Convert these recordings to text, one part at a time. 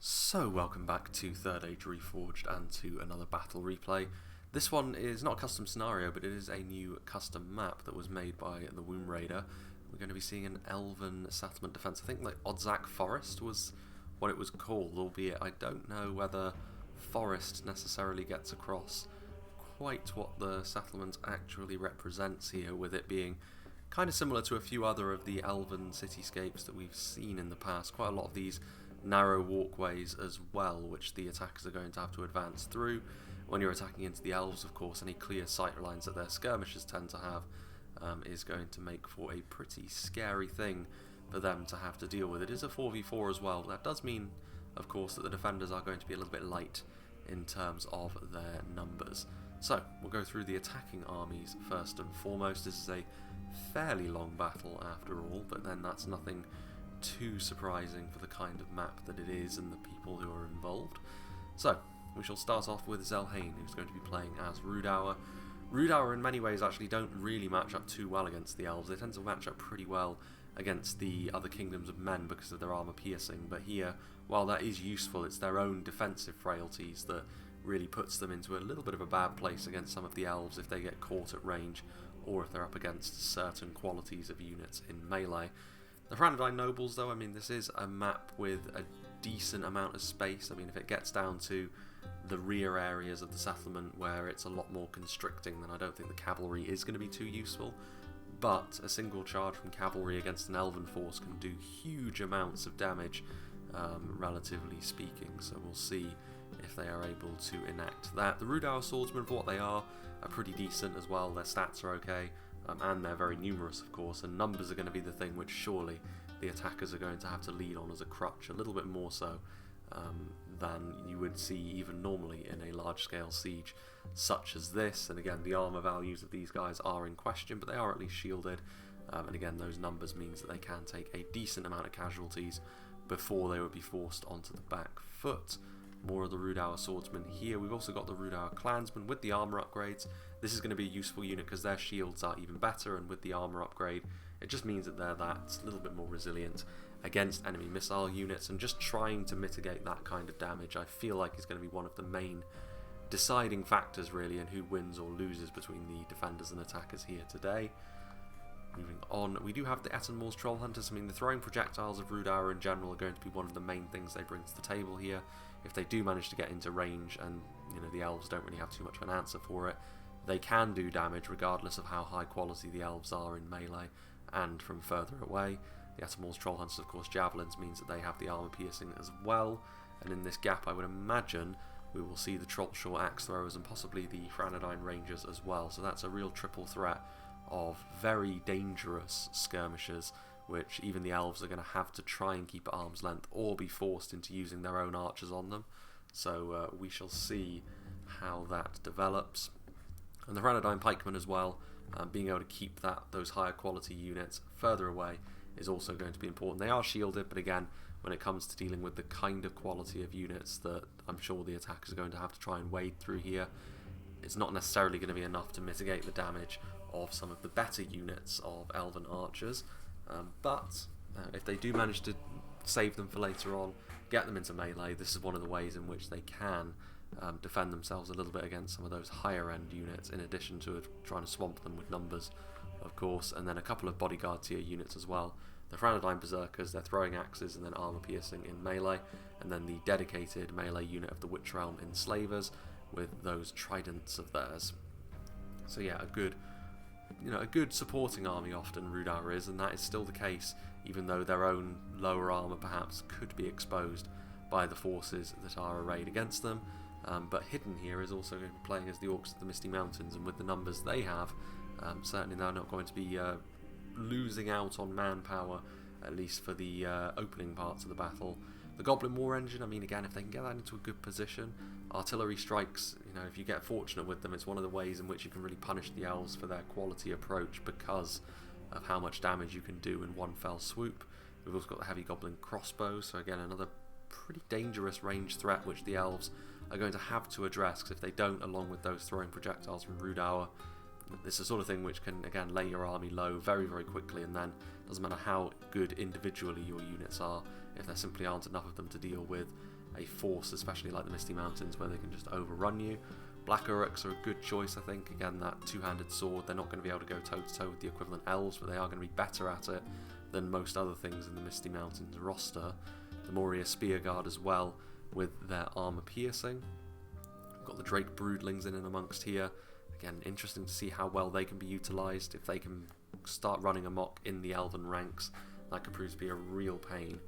So welcome back to 3rd Age Reforged and to another battle replay. This one is not a custom scenario, but it is a new custom map that was made by the Womb Raider. We're going to be seeing an elven settlement defence. I think like Odzak Forest was what it was called, albeit I don't know whether Forest necessarily gets across quite what the settlement actually represents here, with it being kind of similar to a few other of the elven cityscapes that we've seen in the past. Quite a lot of these narrow walkways as well, which the attackers are going to have to advance through. When you're attacking into the elves, of course, any clear sight lines that their skirmishers tend to have is going to make for a pretty scary thing for them to have to deal with. It is a 4v4 as well, but that does mean, of course, that the defenders are going to be a little bit light in terms of their numbers. So, we'll go through the attacking armies first and foremost. This is a fairly long battle after all, but then that's nothing too surprising for the kind of map that it is and the people who are involved. So, we shall start off with Zelhane, who's going to be playing as Rhudaur. Rhudaur in many ways actually don't really match up too well against the elves. They tend to match up pretty well against the other kingdoms of men because of their armour piercing, but here, while that is useful, it's their own defensive frailties that really puts them into a little bit of a bad place against some of the elves if they get caught at range or if they're up against certain qualities of units in melee. The Rhudaur Nobles, though, I mean, this is a map with a decent amount of space. I mean, if it gets down to the rear areas of the settlement where it's a lot more constricting, then I don't think the cavalry is going to be too useful. But a single charge from cavalry against an elven force can do huge amounts of damage, relatively speaking. So we'll see if they are able to enact that. The Rhudaur swordsmen, for what they are pretty decent as well. Their stats are okay. And they're very numerous, of course, and numbers are going to be the thing which surely the attackers are going to have to lean on as a crutch, a little bit more so than you would see even normally in a large-scale siege such as this. And again, the armour values of these guys are in question, but they are at least shielded, and again, those numbers means that they can take a decent amount of casualties before they would be forced onto the back foot. More of the Rhudaur swordsmen here. We've also got the Rhudaur clansmen with the armour upgrades. This is going to be a useful unit because their shields are even better, and with the armour upgrade it just means that they're that little bit more resilient against enemy missile units, and just trying to mitigate that kind of damage I feel like is going to be one of the main deciding factors really in who wins or loses between the defenders and attackers here today. Moving on, we do have the Moor's Troll Hunters. I mean, the throwing projectiles of Rhudaur in general are going to be one of the main things they bring to the table here. If they do manage to get into range and the elves don't really have too much of an answer for it, they can do damage regardless of how high quality the elves are in melee and from further away. The Moor's Troll Hunters, of course, javelins means that they have the armour piercing as well, and in this gap I would imagine we will see the Trollshaw axe throwers and possibly the Rhudaur Rangers as well. So that's a real triple threat of very dangerous skirmishers, which even the elves are going to have to try and keep at arm's length or be forced into using their own archers on them. So we shall see how that develops. And the Rhudaur pikemen as well, being able to keep those higher quality units further away is also going to be important. They are shielded, but again, when it comes to dealing with the kind of quality of units that I'm sure the attackers are going to have to try and wade through here, it's not necessarily going to be enough to mitigate the damage of some of the better units of elven archers. But if they do manage to save them for later on, get them into melee, this is one of the ways in which they can defend themselves a little bit against some of those higher end units, in addition to trying to swamp them with numbers, of course, and then a couple of bodyguard tier units as well. The Rhudaur Berserkers, they're throwing axes and then armour piercing in melee, and then the dedicated melee unit of the Witch Realm Enslavers with those tridents of theirs. So yeah, a good supporting army often Rhudaur is, and that is still the case, even though their own lower armour perhaps could be exposed by the forces that are arrayed against them. But hidden here is also going to be playing as the Orcs of the Misty Mountains, and with the numbers they have, certainly they're not going to be losing out on manpower, at least for the opening parts of the battle. The Goblin War Engine, I mean, again, if they can get that into a good position, artillery strikes, if you get fortunate with them, it's one of the ways in which you can really punish the elves for their quality approach because of how much damage you can do in one fell swoop. We've also got the Heavy Goblin Crossbow, so again, another pretty dangerous range threat which the elves are going to have to address, because if they don't, along with those throwing projectiles from Rhudaur, it's the sort of thing which can, again, lay your army low very, very quickly, and then it doesn't matter how good individually your units are, if there simply aren't enough of them to deal with a force, especially like the Misty Mountains, where they can just overrun you. Black Uruks are a good choice, I think. Again, that two-handed sword, they're not going to be able to go toe-to-toe with the equivalent elves, but they are going to be better at it than most other things in the Misty Mountains roster. The Moria Spear Guard as well, with their armor piercing. We've got the Drake Broodlings in and amongst here. Again, interesting to see how well they can be utilised. If they can start running amok in the elven ranks, that could prove to be a real pain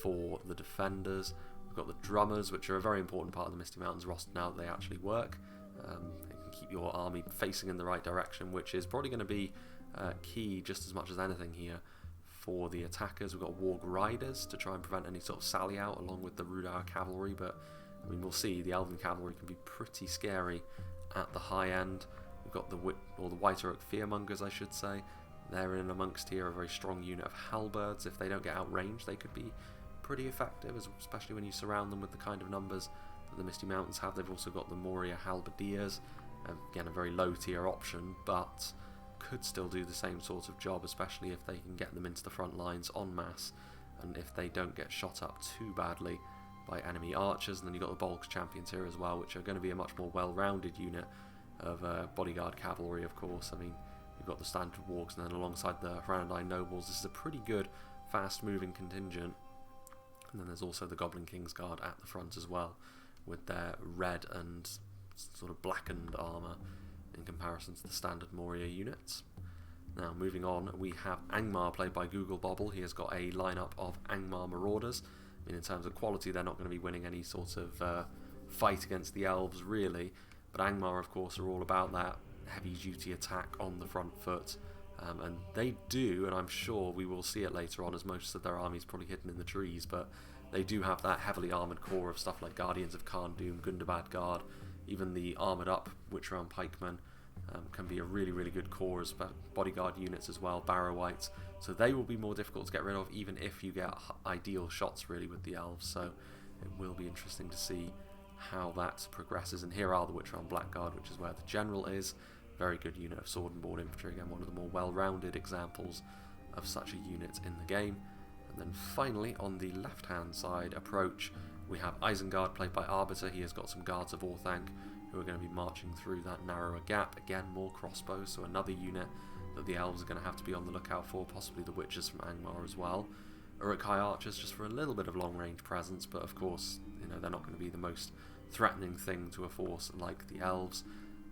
for the defenders. We've got the Drummers, which are a very important part of the Misty Mountains roster now that they actually work. They can keep your army facing in the right direction, which is probably going to be key just as much as anything here for the attackers. We've got Warg Riders to try and prevent any sort of sally out along with the Rhudaur cavalry, but I mean, we'll see. The elven cavalry can be pretty scary at the high end. We've got the White Uruk Fearmongers, I should say. They're in amongst here, a very strong unit of halberds. If they don't get outranged, they could be pretty effective, especially when you surround them with the kind of numbers that the Misty Mountains have. They've also got the Moria Halberdiers, again a very low tier option, but could still do the same sort of job, especially if they can get them into the front lines en masse, and if they don't get shot up too badly by enemy archers. And then you've got the Bolgs Champions here as well, which are going to be a much more well-rounded unit of bodyguard cavalry, of course. I mean, you've got the standard wargs, and then alongside the Hranadine Nobles, this is a pretty good fast-moving contingent. And then there's also the Goblin King's Guard at the front as well, with their red and sort of blackened armour in comparison to the standard Moria units. Now, moving on, we have Angmar, played by Google Bobble. He has got a lineup of Angmar Marauders. I mean, in terms of quality, they're not going to be winning any sort of fight against the elves, really. But Angmar, of course, are all about that heavy-duty attack on the front foot. And they do, and I'm sure we will see it later on, as most of their army is probably hidden in the trees, but they do have that heavily armoured core of stuff like Guardians of Khan Doom, Gundabad Guard, even the armoured up Witcher-Armed Pikemen can be a really, really good core as bodyguard units as well, Barrow-Wights, so they will be more difficult to get rid of, even if you get ideal shots, really, with the elves, so it will be interesting to see how that progresses. And here are the Witcher-Armed Blackguard, which is where the general is. Very good unit of sword and board infantry, again one of the more well-rounded examples of such a unit in the game. And then finally, on the left-hand side approach, we have Isengard, played by Arbiter. He has got some guards of Orthanc who are going to be marching through that narrower gap. Again, more crossbows, so another unit that the elves are going to have to be on the lookout for, possibly the witches from Angmar as well. Uruk-hai archers just for a little bit of long-range presence, but of course, you know, they're not going to be the most threatening thing to a force like the elves.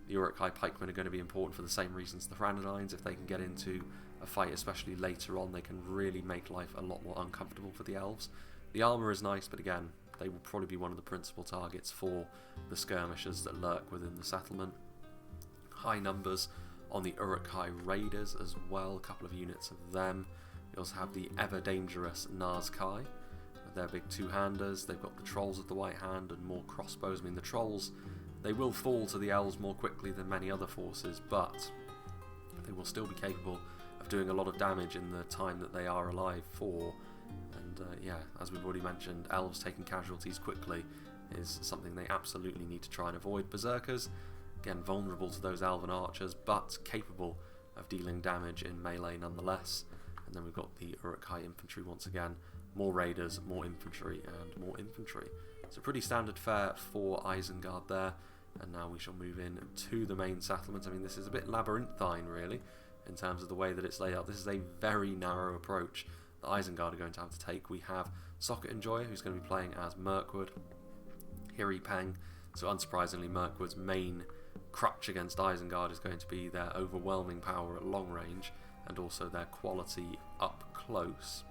The Uruk-hai pikemen are going to be important for the same reasons the Hranadines. If they can get into a fight, especially later on, they can really make life a lot more uncomfortable for the elves. The armour is nice, but again, they will probably be one of the principal targets for the skirmishers that lurk within the settlement. High numbers on the Uruk-hai raiders as well, a couple of units of them. You also have the ever-dangerous Nazkai with their big two-handers. They've got the Trolls of the White Hand and more crossbows. I mean, the Trolls, they will fall to the elves more quickly than many other forces, but they will still be capable of doing a lot of damage in the time that they are alive for. And yeah, as we've already mentioned, elves taking casualties quickly is something they absolutely need to try and avoid. Berserkers, again, vulnerable to those elven archers, but capable of dealing damage in melee nonetheless. And then we've got the Uruk-hai infantry once again. More raiders, more infantry, and more infantry. So pretty standard fare for Isengard there. And now we shall move in to the main settlement. I mean, this is a bit labyrinthine, really, in terms of the way that it's laid out. This is a very narrow approach that Isengard are going to have to take. We have Socket Enjoyer, who's going to be playing as Mirkwood. Hiri Peng. So unsurprisingly, Mirkwood's main crutch against Isengard is going to be their overwhelming power at long range, and also their quality up close.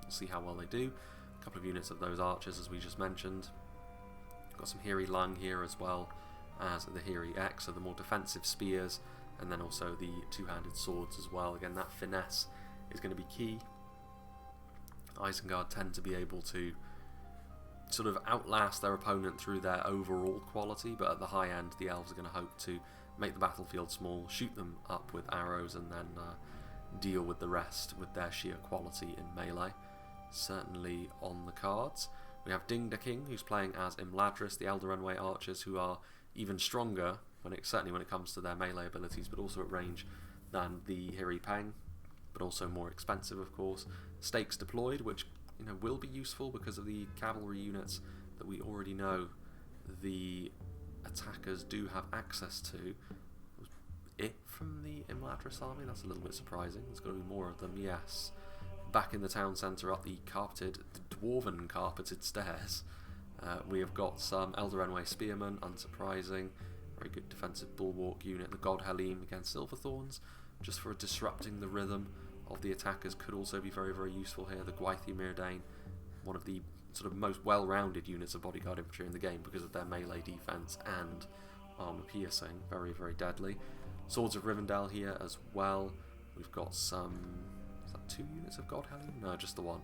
We'll see how well they do. A couple of units of those archers, as we just mentioned. Got some Hiri Lung here as well as the Hiri X, so the more defensive spears, and then also the two-handed swords as well. Again, that finesse is going to be key. Isengard tend to be able to sort of outlast their opponent through their overall quality, but at the high end, the elves are going to hope to make the battlefield small, shoot them up with arrows, and then deal with the rest with their sheer quality in melee. Certainly on the cards. We have Ding Da King, who's playing as Imladris, the Elder Runway archers, who are even stronger, certainly when it comes to their melee abilities, but also at range, than the Hiri Peng, but also more expensive, of course. Stakes deployed, which will be useful because of the cavalry units that we already know the attackers do have access to. Was it from the Imladris army? That's a little bit surprising. There's got to be more of them, yes. Back in the town centre up the dwarven carpeted stairs, we have got some Eldarenway spearmen, unsurprising. Very good defensive bulwark unit. The God Halim against Silverthorns, just for disrupting the rhythm of the attackers, could also be very, very useful here. The Gwaithir Myrdain, one of the sort of most well-rounded units of bodyguard infantry in the game because of their melee defense and armor piercing. Very, very deadly. Swords of Rivendell here as well. We've got some... is that 2 units of God Halim? No, just the one.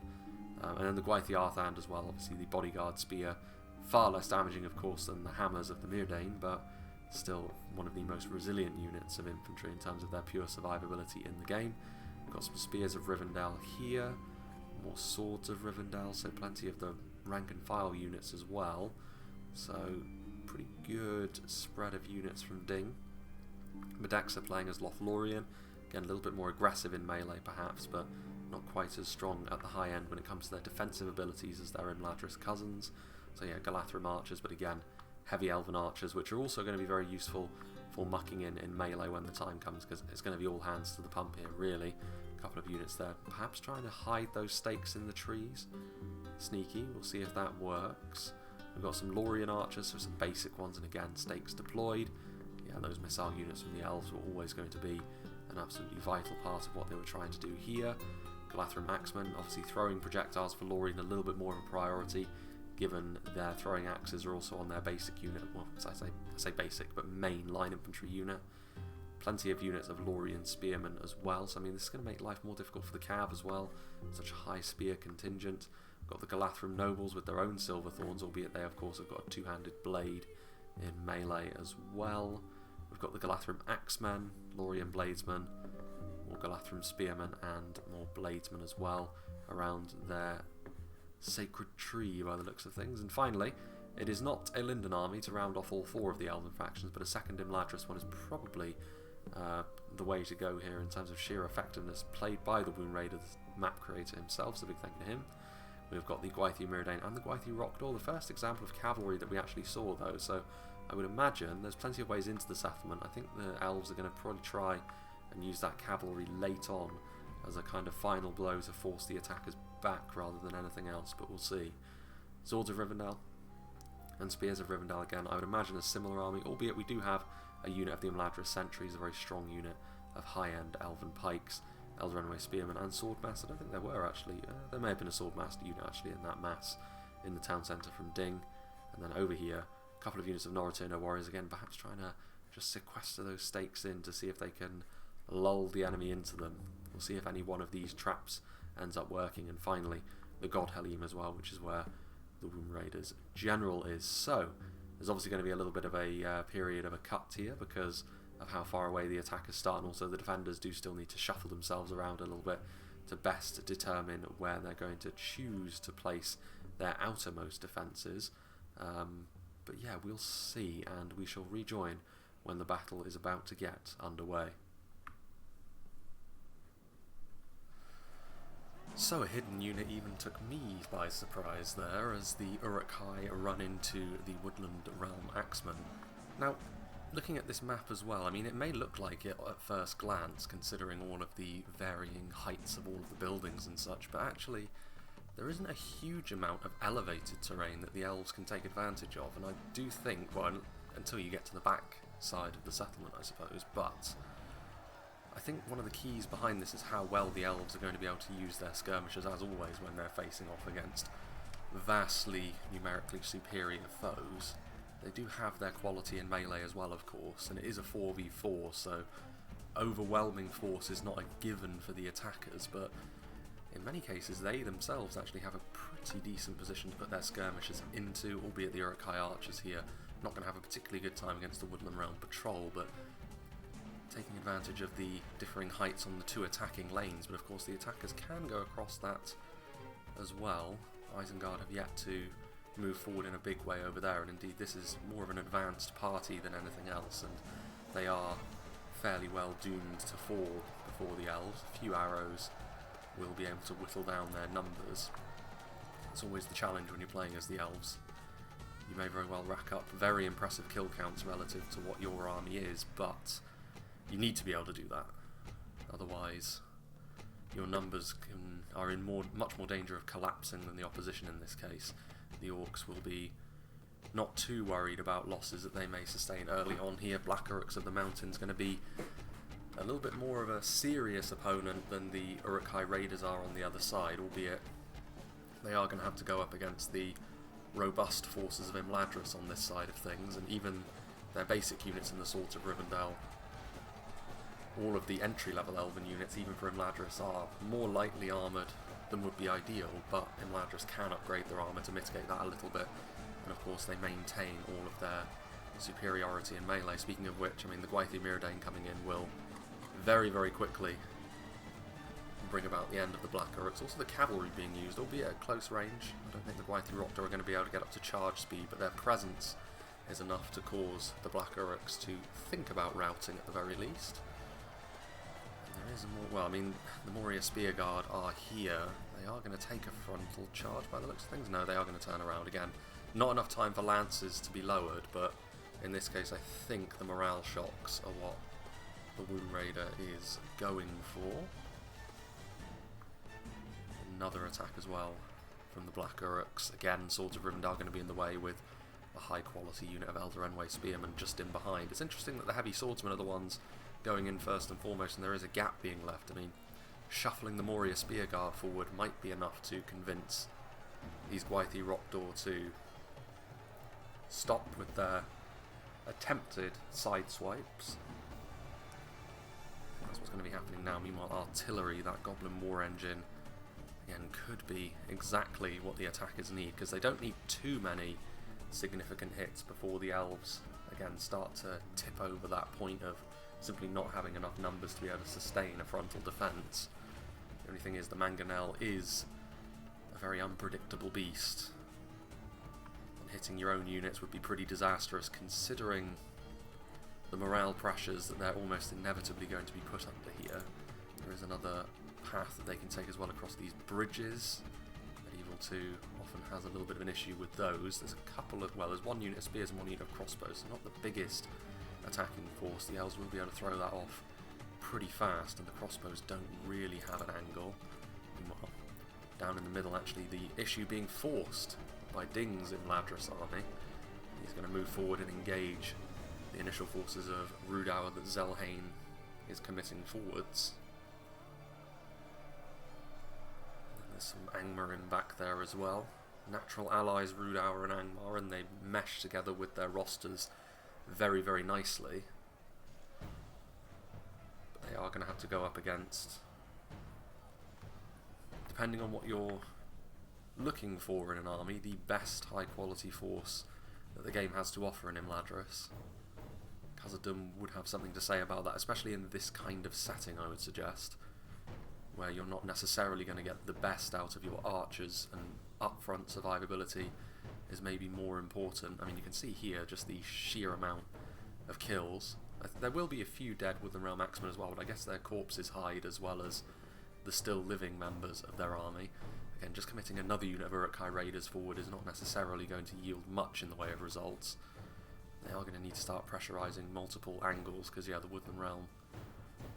And then the Gwaithir Arthand as well. Obviously the bodyguard spear. Far less damaging, of course, than the hammers of the Myrdain, but still one of the most resilient units of infantry in terms of their pure survivability in the game. We've got some spears of Rivendell here. More swords of Rivendell, so plenty of the rank and file units as well. So pretty good spread of units from Ding. Medexa playing as Lothlorien, again a little bit more aggressive in melee perhaps, but not quite as strong at the high end when it comes to their defensive abilities as their Imladris cousins. So yeah, Galathrim archers, but again heavy elven archers, which are also going to be very useful for mucking in melee when the time comes, because it's going to be all hands to the pump here really. A couple of units there, perhaps trying to hide those stakes in the trees. Sneaky, we'll see if that works. We've got some Lorien archers, so some basic ones, and again stakes deployed. Yeah, those missile units from the elves were always going to be an absolutely vital part of what they were trying to do here. Galathrim axemen, obviously throwing projectiles for Lorien a little bit more of a priority, given their throwing axes are also on their basic unit, well, I say basic, but main line infantry unit. Plenty of units of Lorien spearmen as well, so I mean this is going to make life more difficult for the Cav as well, such a high spear contingent. We've got the Galathrim nobles with their own Silverthorns, albeit they of course have got a two-handed blade in melee as well. We've got the Galathrim axemen, Lorien bladesmen, more Galathrim spearmen and more bladesmen as well around their sacred tree by the looks of things. And finally, it is not a Linden army to round off all 4 of the elven factions, but a second Imladris one is probably the way to go here in terms of sheer effectiveness, played by the Wound Raider, the map creator himself, so big thank you to him. We've got the Gwaithir Myrdain and the Gwaithir Rhudaur, the first example of cavalry that we actually saw though, so I would imagine there's plenty of ways into the settlement. I think the elves are going to probably try and use that cavalry late on as a kind of final blow to force the attackers back rather than anything else, but we'll see. Swords of Rivendell and Spears of Rivendell again, I would imagine a similar army, albeit we do have a unit of the Imladris sentries, a very strong unit of high-end elven pikes, Eldarenway spearmen and swordmaster. I don't think there were actually, there may have been a swordmaster unit actually in that mass in the town centre from Ding. And then over here, a couple of units of Norreturner warriors again, perhaps trying to just sequester those stakes in to see if they can lull the enemy into them. We'll see if any one of these traps ends up working. And finally, the God Halim as well, which is where the Womb Raiders general is. So there's obviously going to be a little bit of a period of a cut here because of how far away the attackers start, and also the defenders do still need to shuffle themselves around a little bit to best determine where they're going to choose to place their outermost defences. But yeah, we'll see, and we shall rejoin when the battle is about to get underway. So a hidden unit even took me by surprise there as the Uruk-hai run into the Woodland Realm Axemen. Now, looking at this map as well, I mean it may look like it at first glance considering all of the varying heights of all of the buildings and such, but actually there isn't a huge amount of elevated terrain that the elves can take advantage of, and I do think, well, until you get to the back side of the settlement I suppose, but I think one of the keys behind this is how well the elves are going to be able to use their skirmishers, as always, when they're facing off against vastly numerically superior foes. They do have their quality in melee as well, of course, and it is a 4v4, so overwhelming force is not a given for the attackers, but in many cases they themselves actually have a pretty decent position to put their skirmishers into, albeit the Uruk-hai archers here not going to have a particularly good time against the Woodland Realm patrol, but taking advantage of the differing heights on the 2 attacking lanes. But of course the attackers can go across that as well. Isengard have yet to move forward in a big way over there, and indeed this is more of an advanced party than anything else, and they are fairly well doomed to fall before the elves. A few arrows will be able to whittle down their numbers. It's always the challenge when you're playing as the elves. you may very well rack up very impressive kill counts relative to what your army is, but you need to be able to do that. Otherwise, your numbers are in much more danger of collapsing than the opposition in this case. The orcs will be not too worried about losses that they may sustain early on here. Black Uruks of the Mountains going to be a little bit more of a serious opponent than the Uruk-hai Raiders are on the other side, albeit they are going to have to go up against the robust forces of Imladris on this side of things, and even their basic units in the Swords of Rivendell. All of the entry-level Elven units, even for Imladris, are more lightly armoured than would be ideal, but Imladris can upgrade their armour to mitigate that a little bit, and of course they maintain all of their superiority in melee. Speaking of which, I mean, the Gwaithir Myrdain coming in will very, very quickly bring about the end of the Black Uruks. Also the cavalry being used, albeit at close range. I don't think the Gwaithir Rhudaur are going to be able to get up to charge speed, but their presence is enough to cause the Black Uruks to think about routing at the very least. And there is a more, well, I mean, the Moria Spear Guard are here. They are going to take a frontal charge by the looks of things. No, they are going to turn around again. Not enough time for lances to be lowered, but in this case I think the morale shocks are what the Womb Raider is going for. Another attack as well from the Black Uruks. Again, Swords of Rivendell going to be in the way with a high quality unit of Elder Enway Spearmen just in behind. It's interesting that the Heavy Swordsmen are the ones going in first and foremost, and there is a gap being left. I mean, shuffling the Moria Spear Guard forward might be enough to convince these Gwaithir Rhudaur to stop with their attempted side swipes. That's what's going to be happening now. Meanwhile, artillery, that Goblin War Engine, again, could be exactly what the attackers need, because they don't need too many significant hits before the elves, again, start to tip over that point of simply not having enough numbers to be able to sustain a frontal defence. The only thing is the Mangonel is a very unpredictable beast. Hitting your own units would be pretty disastrous, considering the morale pressures that they're almost inevitably going to be put under here. There is another path that they can take as well across these bridges. Medieval 2 often has a little bit of an issue with those. There's a couple of, well, there's one unit of spears and one unit of crossbows, so not the biggest attacking force. The elves will be able to throw that off pretty fast, and the crossbows don't really have an angle. Meanwhile, down in the middle, actually, the issue being forced by Ding's Imladris army. He's going to move forward and engage the initial forces of Rhudaur that Zelhain is committing forwards. And there's some Angmar in back there as well. Natural allies Rhudaur and Angmar, and they mesh together with their rosters very, very nicely. But they are going to have to go up against, depending on what you're looking for in an army, the best high quality force that the game has to offer in Imladris. Khazad-dûm would have something to say about that, especially in this kind of setting, I would suggest, where you're not necessarily going to get the best out of your archers, and upfront survivability is maybe more important. I mean, you can see here just the sheer amount of kills. There will be a few dead Woodland Realm Axemen as well, but I guess their corpses hide as well as the still living members of their army. Again, just committing another unit of Uruk-hai Raiders forward is not necessarily going to yield much in the way of results. They are going to need to start pressurising multiple angles, because, yeah, the Woodland Realm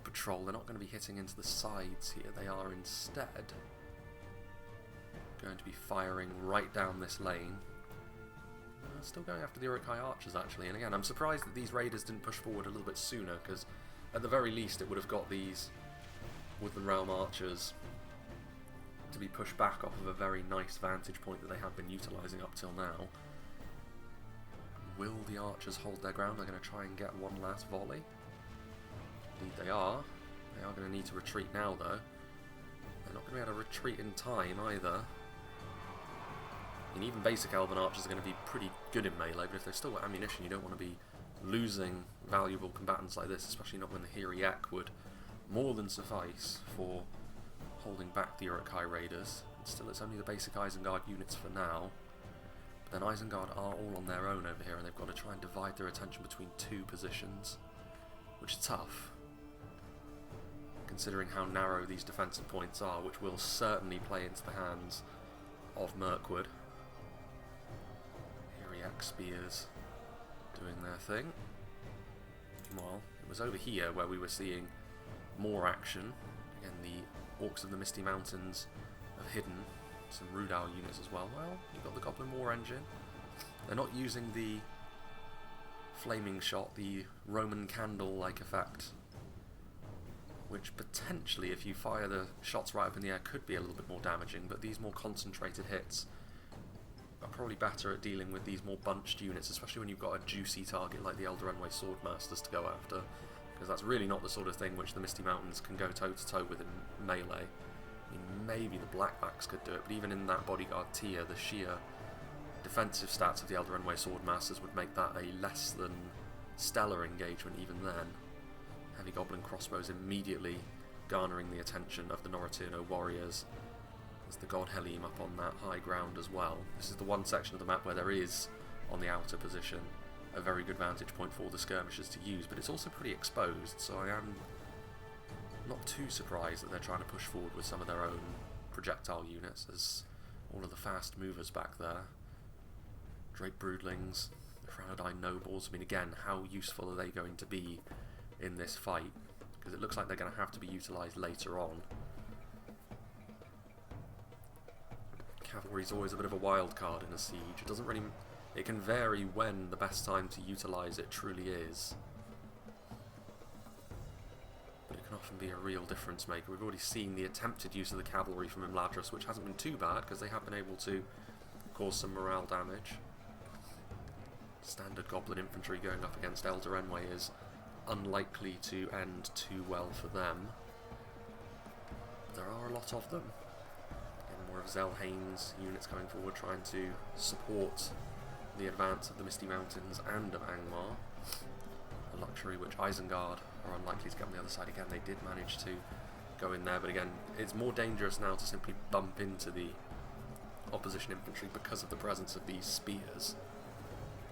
Patrol, they're not going to be hitting into the sides here. They are instead going to be firing right down this lane. Still going after the Uruk-hai Archers, actually. And again, I'm surprised that these Raiders didn't push forward a little bit sooner, because at the very least it would have got these Woodland Realm Archers to be pushed back off of a very nice vantage point that they have been utilising up till now. Will the archers hold their ground? They're going to try and get one last volley. Indeed they are. They are going to need to retreat now, though. They're not going to be able to retreat in time either. I mean, even basic elven archers are going to be pretty good in melee, but if they've still got ammunition, you don't want to be losing valuable combatants like this, especially not when the Hiriak would more than suffice for holding back the Uruk-hai Raiders. And still, it's only the basic Isengard units for now. But then Isengard are all on their own over here, and they've got to try and divide their attention between two positions, which is tough, considering how narrow these defensive points are, which will certainly play into the hands of Mirkwood. Hiriak black spears doing their thing. Well, it was over here where we were seeing more action. Again, the Orcs of the Misty Mountains have hidden some Rhudaur units as well. Well, you've got the Goblin War Engine. They're not using the flaming shot, the Roman candle-like effect, which potentially, if you fire the shots right up in the air, could be a little bit more damaging, but these more concentrated hits are probably better at dealing with these more bunched units, especially when you've got a juicy target like the Eldarenway Swordmasters to go after, because that's really not the sort of thing which the Misty Mountains can go toe-to-toe with in melee. I mean, maybe the Blackbacks could do it, but even in that bodyguard tier, the sheer defensive stats of the Eldarenway Swordmasters would make that a less than stellar engagement even then. Heavy Goblin crossbows immediately garnering the attention of the Noratirno warriors. There's the God Helim up on that high ground as well. This is the one section of the map where there is, on the outer position, a very good vantage point for the skirmishers to use, but it's also pretty exposed, so I am not too surprised that they're trying to push forward with some of their own projectile units. There's all of the fast movers back there. Drake Broodlings, the Shroudine Nobles. I mean, again, how useful are they going to be in this fight? Because it looks like they're going to have to be utilised later on. Cavalry's always a bit of a wild card in a siege. It doesn't really... It can vary when the best time to utilise it truly is. But it can often be a real difference maker. We've already seen the attempted use of the cavalry from Imladris, which hasn't been too bad, because they have been able to cause some morale damage. Standard Goblin infantry going up against Eldarenway is unlikely to end too well for them. There are a lot of them. Again, more of Zelhane's units coming forward, trying to support the advance of the Misty Mountains and of Angmar. A luxury which Isengard are unlikely to get on the other side. Again, they did manage to go in there, but again, it's more dangerous now to simply bump into the opposition infantry because of the presence of these spears.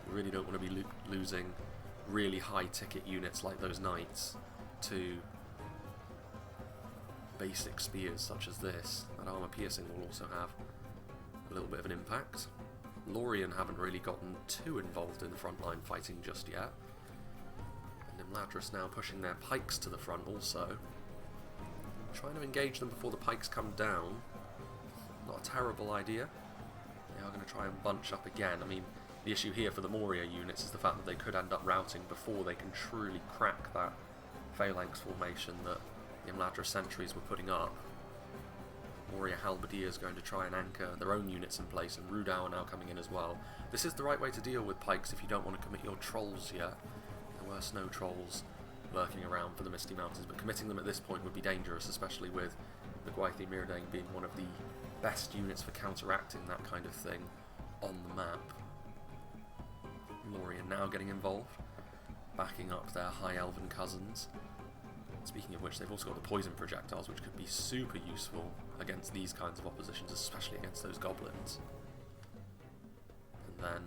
You really don't want to be losing really high ticket units like those knights to basic spears such as this. That armor piercing will also have a little bit of an impact. Lothlorien haven't really gotten too involved in the frontline fighting just yet. And Imladris now pushing their pikes to the front also. Trying to engage them before the pikes come down. Not a terrible idea. They are going to try and bunch up again. I mean, the issue here for the Moria units is the fact that they could end up routing before they can truly crack that phalanx formation that the Imladris sentries were putting up. Moria Halberdiers going to try and anchor their own units in place, and Rhudaur now coming in as well. This is the right way to deal with pikes if you don't want to commit your trolls yet. There were snow trolls lurking around for the Misty Mountains, but committing them at this point would be dangerous, especially with the Gwaithir Myrdain being one of the best units for counteracting that kind of thing on the map. Lothlorien now getting involved, backing up their high elven cousins. Speaking of which, they've also got the poison projectiles, which could be super useful against these kinds of oppositions, especially against those goblins. And then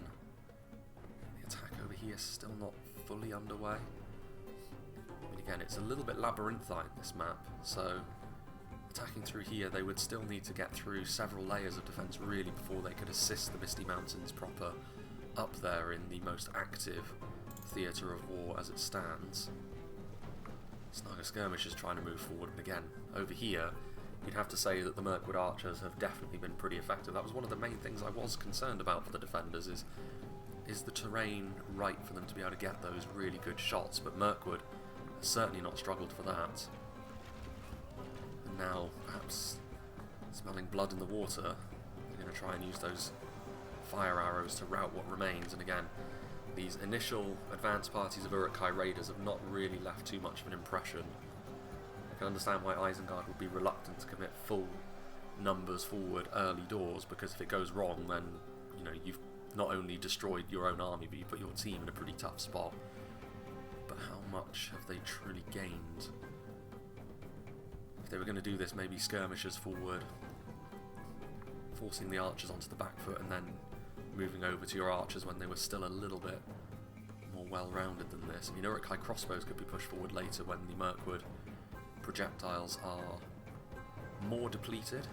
the attack over here is still not fully underway. I mean, again, it's a little bit labyrinthine, this map, so attacking through here, they would still need to get through several layers of defence really before they could assist the Misty Mountains proper up there in the most active theatre of war as it stands. Snaga Skirmish is trying to move forward, and again, over here, you'd have to say that the Mirkwood archers have definitely been pretty effective. That was one of the main things I was concerned about for the defenders, is the terrain right for them to be able to get those really good shots, but Mirkwood has certainly not struggled for that. And now, perhaps smelling blood in the water, they're going to try and use those fire arrows to rout what remains, and again, these initial advance parties of Uruk-hai raiders have not really left too much of an impression. I can understand why Isengard would be reluctant to commit full numbers forward early doors, because if it goes wrong, then you've not only destroyed your own army, but you put your team in a pretty tough spot. But how much have they truly gained? If they were going to do this, maybe skirmishers forward, forcing the archers onto the back foot, and then moving over to your archers when they were still a little bit more well-rounded than this. I mean, Uruk-hai crossbows could be pushed forward later when the Mirkwood projectiles are more depleted.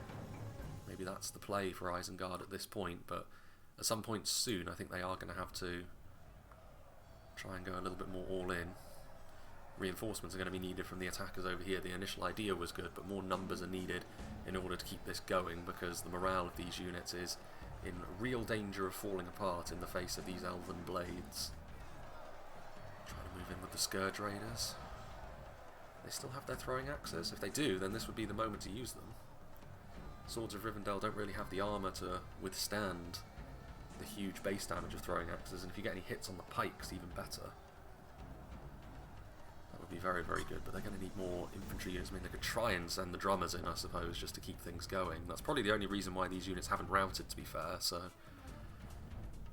Maybe that's the play for Isengard at this point, but at some point soon, I think they are going to have to try and go a little bit more all in. Reinforcements are going to be needed from the attackers over here. The initial idea was good, but more numbers are needed in order to keep this going, because the morale of these units is in real danger of falling apart in the face of these elven blades. Trying to move in with the Scourge Raiders. They still have their throwing axes? If they do, then this would be the moment to use them. Swords of Rivendell don't really have the armour to withstand the huge base damage of throwing axes, and if you get any hits on the pikes, even better. That would be very, very good, but they're going to need more infantry units. I mean, they could try and send the drummers in, I suppose, just to keep things going. That's probably the only reason why these units haven't routed, to be fair, so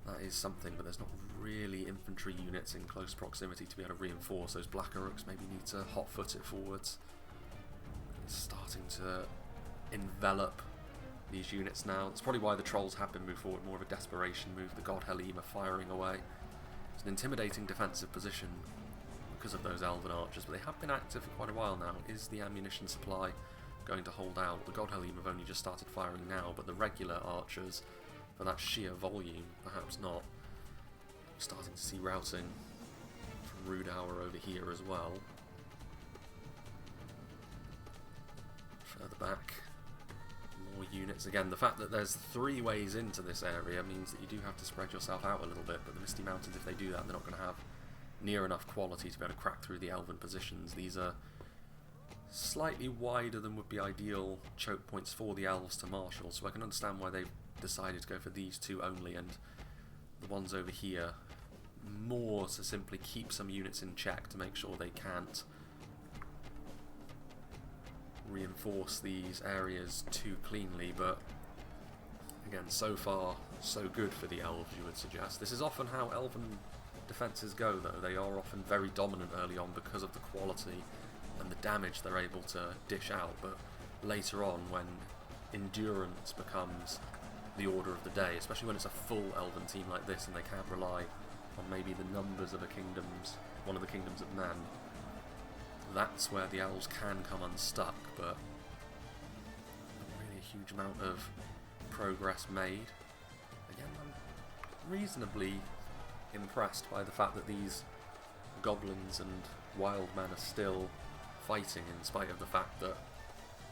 that is something, but there's not really infantry units in close proximity to be able to reinforce. Those Black Uruks maybe need to hot-foot it forwards. It's starting to envelop these units now. That's probably why the trolls have been moved forward, more of a desperation move. The God Helem are firing away. It's an intimidating defensive position because of those elven archers, but they have been active for quite a while now. Is the ammunition supply going to hold out? The God Helem have only just started firing now, but the regular archers, for that sheer volume, perhaps not. We're starting to see routing from Rhudaur over here as well. Further back, more units. Again, the fact that there's 3 ways into this area means that you do have to spread yourself out a little bit, but the Misty Mountains, if they do that, they're not going to have near enough quality to be able to crack through the elven positions. These are slightly wider than would be ideal choke points for the elves to marshal, so I can understand why they've decided to go for these 2 only, and the ones over here more to simply keep some units in check to make sure they can't reinforce these areas too cleanly. But again, so far so good for the elves, you would suggest. This is often how elven defences go, though. They are often very dominant early on because of the quality and the damage they're able to dish out, but later on, when endurance becomes the order of the day, especially when it's a full elven team like this and they can't rely on maybe the numbers of one of the kingdoms of men, that's where the elves can come unstuck. But not really a huge amount of progress made. Again, I'm reasonably impressed by the fact that these goblins and wild men are still fighting, in spite of the fact that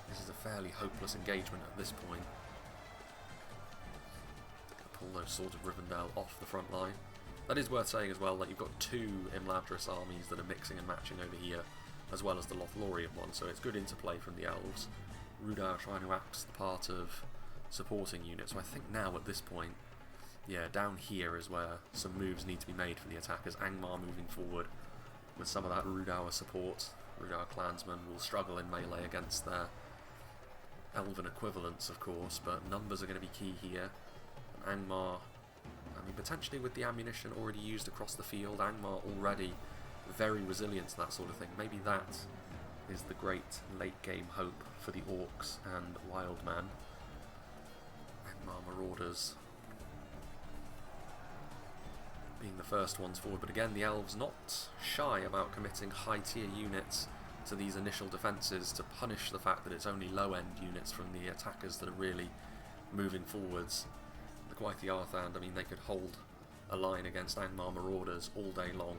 this is a fairly hopeless engagement at this point. Pull those Swords of Rivendell off the front line. That is worth saying as well that you've got 2 Imladris armies that are mixing and matching over here, as well as the Lothlorien one, so it's good interplay from the elves. Rhudaur trying to act the part of supporting units, so I think now at this point, yeah, down here is where some moves need to be made for the attackers. Angmar moving forward with some of that Rhudaur support. Rhudaur clansmen will struggle in melee against their elven equivalents, of course, but numbers are going to be key here. And Angmar, I mean, potentially with the ammunition already used across the field, Angmar already very resilient to that sort of thing. Maybe that is the great late game hope for the orcs and wildmen. Angmar Marauders being the first ones forward, but again, the elves not shy about committing high tier units to these initial defences to punish the fact that it's only low end units from the attackers that are really moving forwards. The Gwaith-Yarthand, I mean, they could hold a line against Angmar Marauders all day long.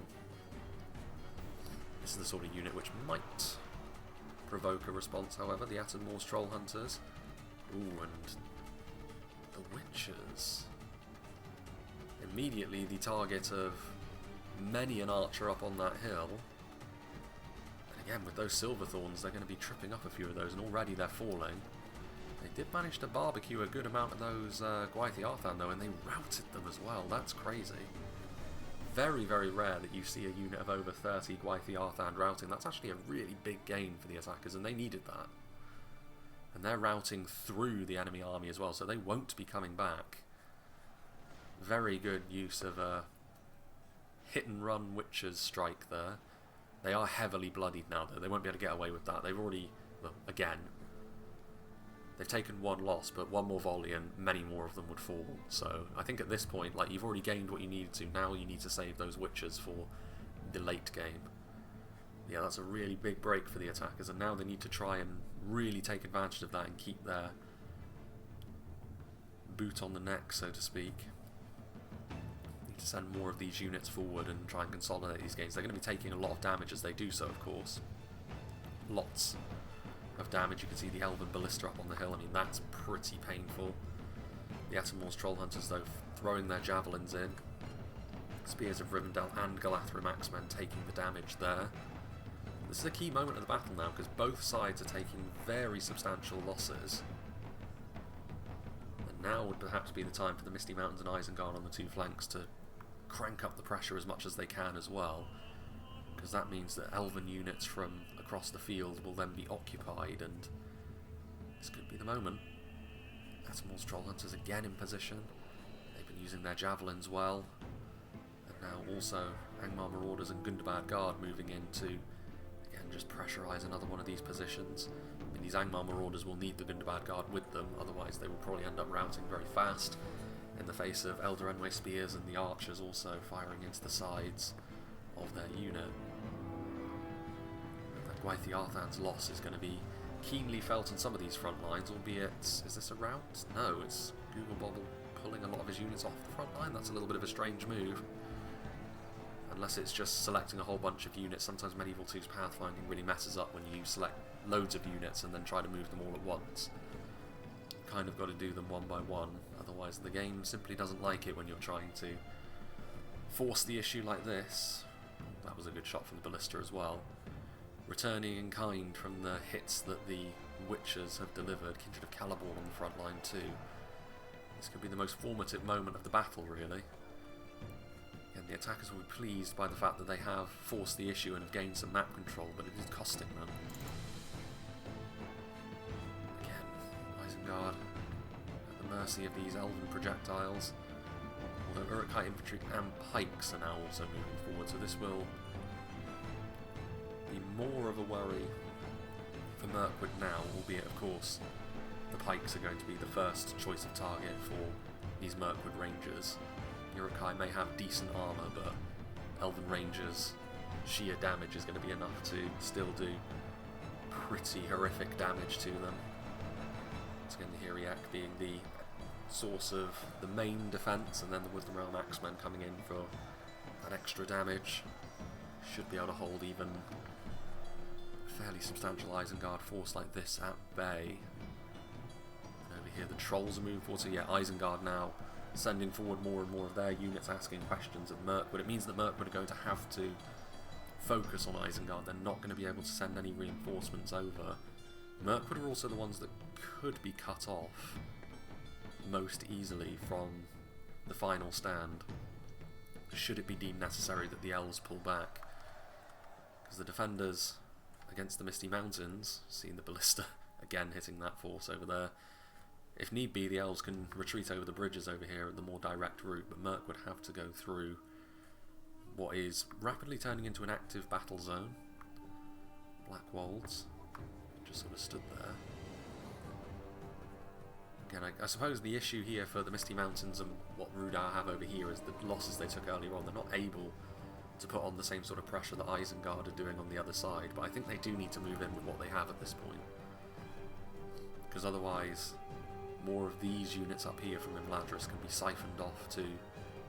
This is the sort of unit which might provoke a response, however. The Atten-Moor's Troll Hunters. Ooh, and the Witchers. Immediately the target of many an archer up on that hill. And again, with those Silverthorns, they're going to be tripping up a few of those, and already they're falling. They did manage to barbecue a good amount of those Gwaith-Yarthand, though, and they routed them as well. That's crazy. Very, very rare that you see a unit of over 30 Gwaith-Yarthand routing. That's actually a really big gain for the attackers, and they needed that. And they're routing through the enemy army as well, so they won't be coming back. Very good use of a hit-and-run Witcher's strike there. They are heavily bloodied now, though. They won't be able to get away with that. They've already, well, again, they've taken 1 loss, but 1 more volley and many more of them would fall. So I think at this point, like, you've already gained what you needed to. Now you need to save those Witchers for the late game. Yeah, that's a really big break for the attackers, and now they need to try and really take advantage of that and keep their boot on the neck, so to speak. send more of these units forward and try and consolidate these gains. They're going to be taking a lot of damage as they do so, of course. Lots of damage. You can see the Elven Ballista up on the hill. I mean, that's pretty painful. The Etamor's Troll Hunters, though, throwing their javelins in. Spears of Rivendell and Galathrim Axemen taking the damage there. This is a key moment of the battle now, because both sides are taking very substantial losses. And now would perhaps be the time for the Misty Mountains and Isengard on the two flanks to crank up the pressure as much as they can as well, because that means that Elven units from across the field will then be occupied, and this could be the moment. Etamor's Troll Hunters again in position. They've been using their javelins well, and now also Angmar Marauders and Gundabad Guard moving in to again just pressurise another one of these positions. I mean, these Angmar Marauders will need the Gundabad Guard with them, otherwise they will probably end up routing very fast in the face of Elder Enway Spears and the archers also firing into the sides of their unit. Gwaith-Arthan's loss is going to be keenly felt on some of these front lines, albeit, is this a rout? No, it's Google Bobble pulling a lot of his units off the front line. That's a little bit of a strange move. Unless it's just selecting a whole bunch of units. Sometimes Medieval 2's pathfinding really messes up when you select loads of units and then try to move them all at once. You kind of got to do them one by one, otherwise the game simply doesn't like it when you're trying to force the issue like this. That was a good shot from the Ballista as well. Returning in kind from the hits that the Witchers have delivered. Kindred of Celeborn on the front line too. This could be the most formative moment of the battle, really. Again, the attackers will be pleased by the fact that they have forced the issue and have gained some map control, but it is costing them. Again, Isengard at the mercy of these Elven projectiles. Although Uruk-hai infantry and pikes are now also moving forward, so this will be more of a worry for Mirkwood now, albeit of course the pikes are going to be the first choice of target for these Mirkwood Rangers. Uruk-hai may have decent armour, but Elven Rangers' sheer damage is going to be enough to still do pretty horrific damage to them. Once again, the Hiriak being the source of the main defence, and then the Wisdom Realm Axemen coming in for that extra damage. Should be able to hold even fairly substantial Isengard force like this at bay. And over here the trolls are moving forward, so yeah, Isengard now sending forward more and more of their units asking questions of Mirkwood. It means that Mirkwood are going to have to focus on Isengard. They're not going to be able to send any reinforcements over. Mirkwood are also the ones that could be cut off most easily from the final stand, should it be deemed necessary that the elves pull back. Because the defenders against the Misty Mountains, seeing the Ballista again hitting that force over there, if need be the elves can retreat over the bridges over here at the more direct route, but Mirkwood have to go through what is rapidly turning into an active battle zone. Black Wolds just sort of stood there. Again, I suppose the issue here for the Misty Mountains and what Rhudaur have over here is the losses they took earlier on. They're not able to put on the same sort of pressure that Isengard are doing on the other side, but I think they do need to move in with what they have at this point. Because otherwise, more of these units up here from Imladris can be siphoned off to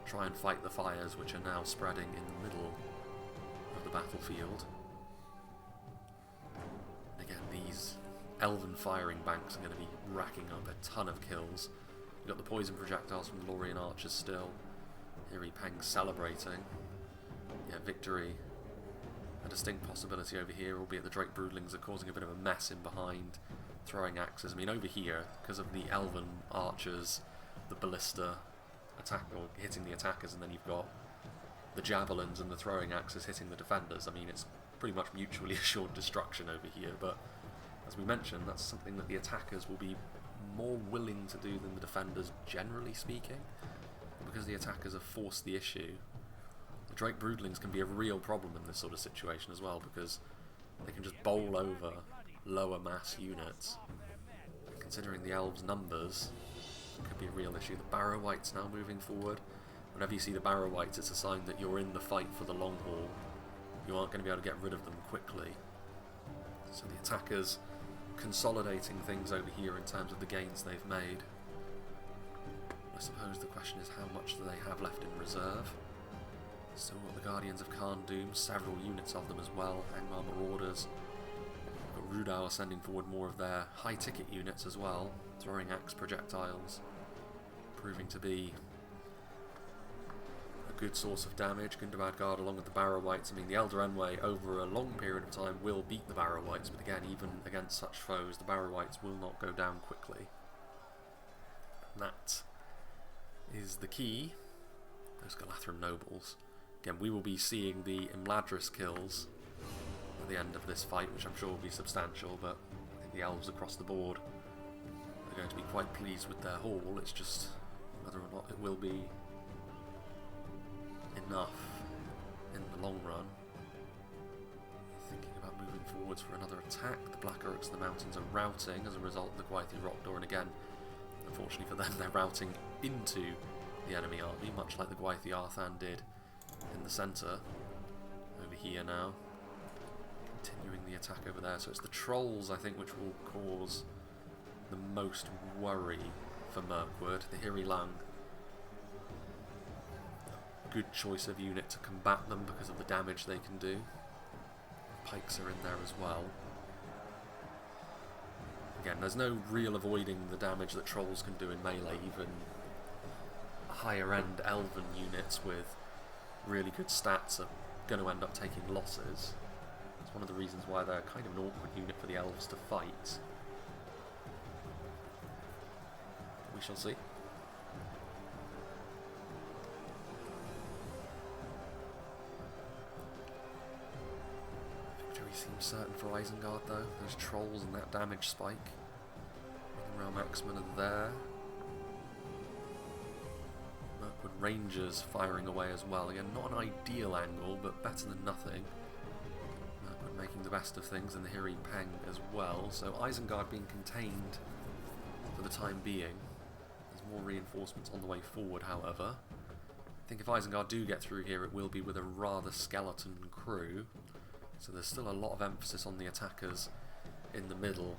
try and fight the fires which are now spreading in the middle of the battlefield. And again, these Elven firing banks are going to be racking up a ton of kills. You've got the poison projectiles from the Lothlorien archers still. Eerie Peng celebrating. Yeah, victory a distinct possibility over here, albeit the Drake Broodlings are causing a bit of a mess in behind, throwing axes. I mean, over here, because of the Elven archers, the Ballista attack or hitting the attackers, and then you've got the javelins and the throwing axes hitting the defenders. I mean, it's pretty much mutually assured destruction over here, but as we mentioned, that's something that the attackers will be more willing to do than the defenders, generally speaking, because the attackers have forced the issue. The Drake Broodlings can be a real problem in this sort of situation as well, because they can just bowl over lower mass units. Considering the elves' numbers, it could be a real issue. The Barrow Wights now moving forward. Whenever you see the Barrow Wights, it's a sign that you're in the fight for the long haul. You aren't going to be able to get rid of them quickly. So the attackers consolidating things over here in terms of the gains they've made. I suppose the question is, how much do they have left in reserve? Still got the Guardians of Khan Doom, several units of them as well. Angmar Marauders. Got Rhudaur sending forward more of their high-ticket units as well, throwing axe projectiles, proving to be a good source of damage. Gundabad Guard along with the Barrow Wights. I mean, the Elder Enway over a long period of time will beat the Barrow Wights, but again, even against such foes, the Barrow Wights will not go down quickly. And that is the key. Those Galathrun nobles. Again, we will be seeing the Imladris kills at the end of this fight, which I'm sure will be substantial, but I think the elves across the board are going to be quite pleased with their haul. It's just whether or not it will be enough in the long run. Thinking about moving forwards for another attack. The Black Orcs of the mountains are routing as a result of the Gwythi Rhudaur, and again, unfortunately for them, they're routing into the enemy army, much like the Gwythi Arthan did in the centre. Over here now, continuing the attack over there. So it's the trolls, I think, which will cause the most worry for Mirkwood. The Hiri Lang, good choice of unit to combat them because of the damage they can do. Pikes are in there as well. Again, there's no real avoiding the damage that trolls can do in melee. Even higher end elven units with really good stats are going to end up taking losses. It's one of the reasons why they're kind of an awkward unit for the elves to fight. We shall see. Victory seems certain for Isengard though. Those trolls and that damage spike. The Realm Axemen are there. Mirkwood Rangers firing away as well. Again, not an ideal angle, but better than nothing. Mirkwood making the best of things, and the Hiri Peng as well. So Isengard being contained for the time being. There's more reinforcements on the way forward, however. I think if Isengard do get through here, it will be with a rather skeleton crew. So there's still a lot of emphasis on the attackers in the middle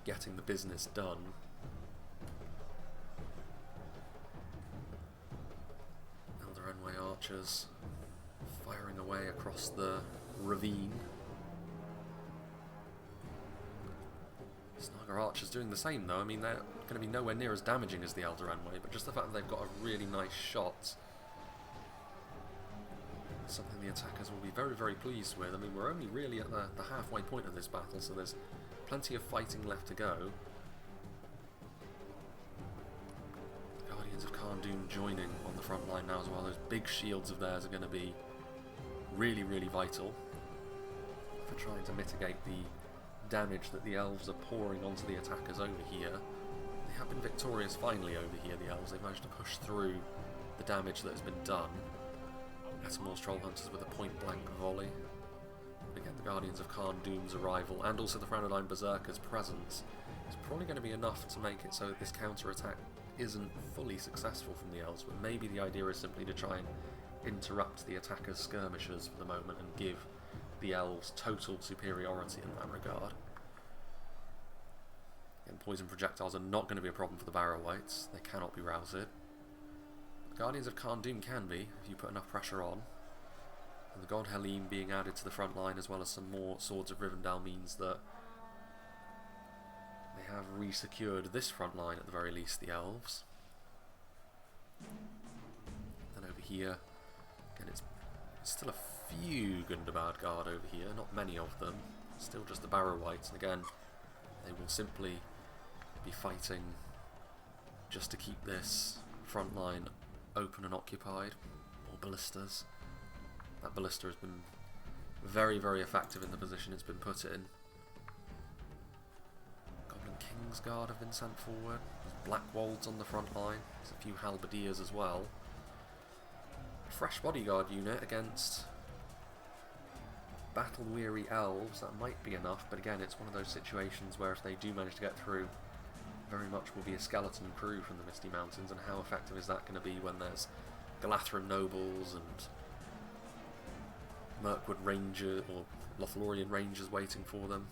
getting the business done. Elder Enway archers firing away across the ravine. Snagar archers doing the same though. I mean, they're going to be nowhere near as damaging as the Elder Enway, but just the fact that they've got a really nice shot, something the attackers will be very, very pleased with. I mean, we're only really at the halfway point of this battle, so there's plenty of fighting left to go. The Guardians of Khan Doom joining on the front line now as well. Those big shields of theirs are going to be really, really vital for trying to mitigate the damage that the elves are pouring onto the attackers over here. They have been victorious finally over here, the elves. They've managed to push through the damage that has been done. Etamor's Troll Hunters with a point-blank volley. Again, the Guardians of Khan Doom's arrival, and also the Franodine Berserker's presence, is probably going to be enough to make it so that this counter-attack isn't fully successful from the elves, but maybe the idea is simply to try and interrupt the attackers' skirmishers for the moment and give the elves total superiority in that regard. Again, poison projectiles are not going to be a problem for the Barrow Wights. They cannot be routed. The Guardians of Khan Doom can be, if you put enough pressure on. And the God Helene being added to the front line, as well as some more Swords of Rivendell, means that they have re-secured this front line at the very least, the elves. Then over here, again, it's still a few Gundabad Guard over here, not many of them. Still just the Barrow Wights, and again, they will simply be fighting just to keep this front line open and occupied. More ballistas. That ballista has been very, very effective in the position it's been put in. Goblin Kingsguard have been sent forward. There's Black Wolds on the front line. There's a few Halberdiers as well. Fresh bodyguard unit against battle-weary elves. That might be enough, but again, it's one of those situations where if they do manage to get through, very much will be a skeleton crew from the Misty Mountains, and how effective is that going to be when there's Galathrun nobles and Mirkwood Rangers or Lothlorien Rangers waiting for them.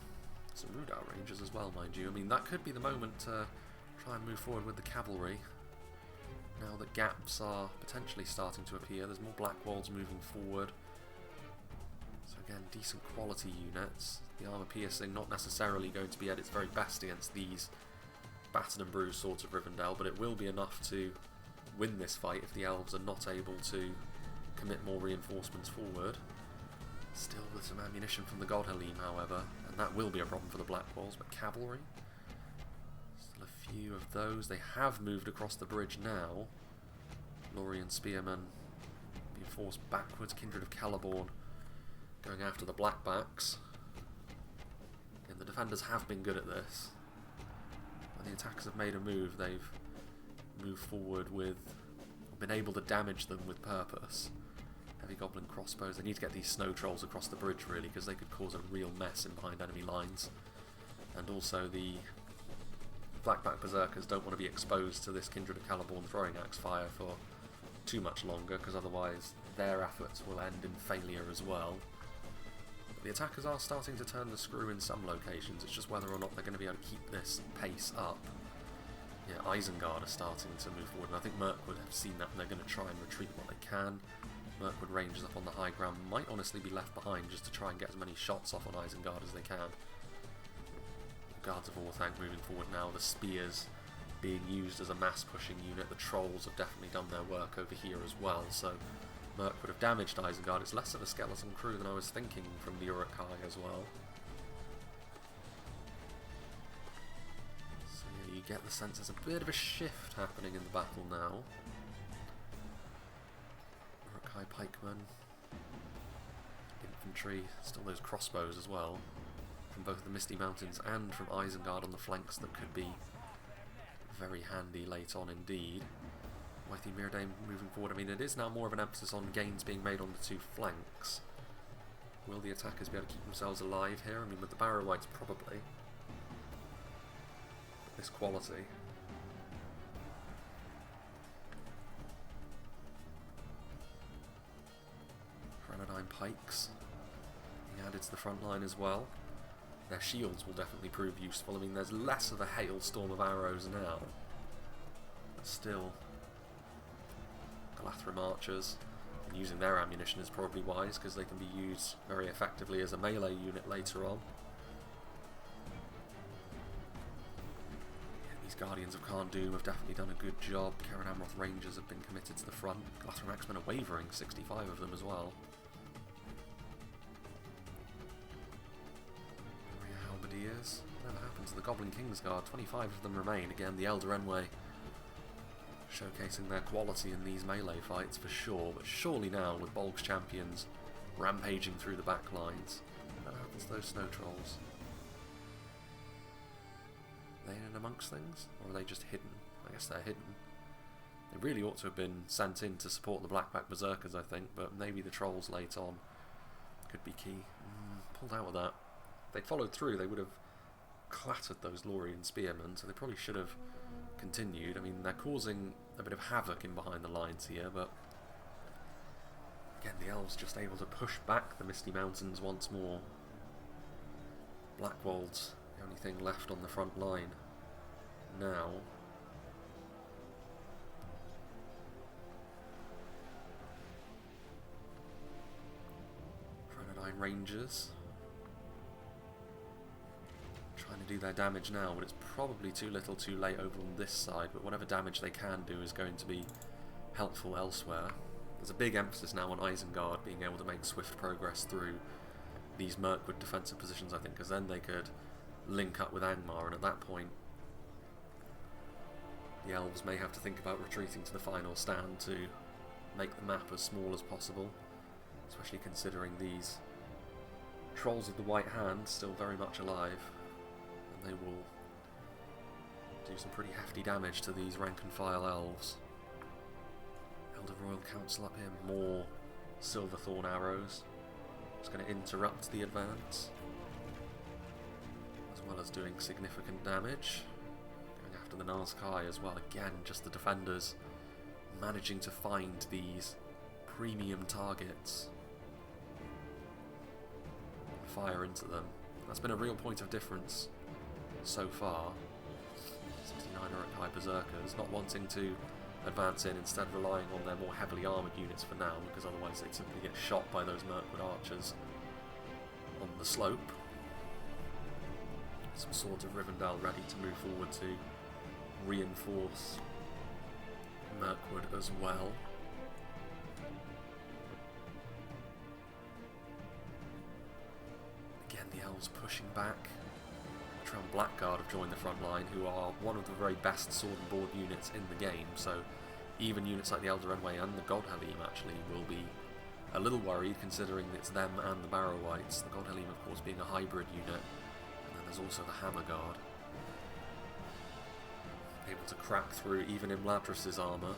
Some Rhudaur Rangers as well, mind you. I mean, that could be the moment to try and move forward with the cavalry. now that gaps are potentially starting to appear. There's more black walls moving forward. So again, decent quality units. The armour piercing not necessarily going to be at its very best against these battered and bruised swords of Rivendell, but it will be enough to win this fight if the elves are not able to commit more reinforcements forward. Still with some ammunition from the Godhalim, however, and that will be a problem for the Black Walls, but cavalry, still a few of those. They have moved across the bridge now. Lothlorien spearmen being forced backwards. Kindred of Celeborn going after the Blackbacks. And the defenders have been good at this. When the attackers have made a move, they've moved forward with, been able to damage them with purpose. Heavy Goblin crossbows. They need to get these snow trolls across the bridge, really, because they could cause a real mess in behind enemy lines. And also the Blackback Berserkers don't want to be exposed to this Kindred of Celeborn throwing axe fire for too much longer, because otherwise their efforts will end in failure as well. But the attackers are starting to turn the screw in some locations. It's just whether or not they're going to be able to keep this pace up. Yeah, Isengard are starting to move forward, and I think Mirkwood have seen that, and they're going to try and retreat what they can. Mirkwood ranges up on the high ground, might honestly be left behind just to try and get as many shots off on Isengard as they can. The Guards of Orthanc moving forward now, the spears being used as a mass pushing unit. The trolls have definitely done their work over here as well, so Mirkwood have damaged Isengard. It's less of a skeleton crew than I was thinking from the Uruk-hai as well. So yeah, you get the sense there's a bit of a shift happening in the battle now. Uruk-hai pikemen, infantry, still those crossbows as well, from both the Misty Mountains and from Isengard on the flanks that could be very handy late on indeed. Wythi Myrdain moving forward. I mean, it is now more of an emphasis on gains being made on the two flanks. Will the attackers be able to keep themselves alive here? I mean, with the Barrow Wights, probably. But this quality. Grenadine pikes being added to the front line as well. Their shields will definitely prove useful. I mean, there's less of a hailstorm of arrows now, but still, Galathrim archers, and using their ammunition is probably wise, because they can be used very effectively as a melee unit later on. Yeah, these Guardians of Khand Dûm have definitely done a good job. Karen Amroth Rangers have been committed to the front. Galathrim Axemen are wavering, 65 of them as well. Whatever happened to the Goblin Kingsguard? 25 of them remain. Again, the Elder Enway showcasing their quality in these melee fights for sure, but surely now with Bolg's champions rampaging through the back lines, what happens to those snow trolls? Are they in amongst things, or are they just hidden? I guess they're hidden. They really ought to have been sent in to support the Blackback Berserkers, I think, but maybe the trolls late on could be key. Pulled out with that. If they'd followed through, they would have clattered those Lothlorien spearmen, so they probably should have continued. I mean, they're causing a bit of havoc in behind the lines here, but again, the elves just able to push back the Misty Mountains once more. Blackwold's the only thing left on the front line now. Grenadine Rangers trying to do their damage now, but it's probably too little too late over on this side, but whatever damage they can do is going to be helpful elsewhere. There's a big emphasis now on Isengard being able to make swift progress through these Mirkwood defensive positions, I think, because then they could link up with Angmar, and at that point the elves may have to think about retreating to the final stand to make the map as small as possible, especially considering these Trolls of the White Hand still very much alive. They will do some pretty hefty damage to these rank and file elves. Elder Royal Council up here, more Silverthorn arrows. It's going to interrupt the advance, as well as doing significant damage. Going after the Nazkai as well. Again, just the defenders managing to find these premium targets and fire into them. That's been a real point of difference so far. 69 Uruk-hai Berserkers not wanting to advance in, instead relying on their more heavily armoured units for now, because otherwise they'd simply get shot by those Mirkwood archers on the slope. Some swords of Rivendell ready to move forward to reinforce Mirkwood as well. Again, the elves pushing back. Tron Blackguard have joined the front line, who are one of the very best sword and board units in the game, so even units like the Elder Renway and the Godhalim actually will be a little worried, considering it's them and the Barrow-wights, the Godhalim of course being a hybrid unit, and then there's also the Hammer Guard. Able to crack through even Imladris' armour.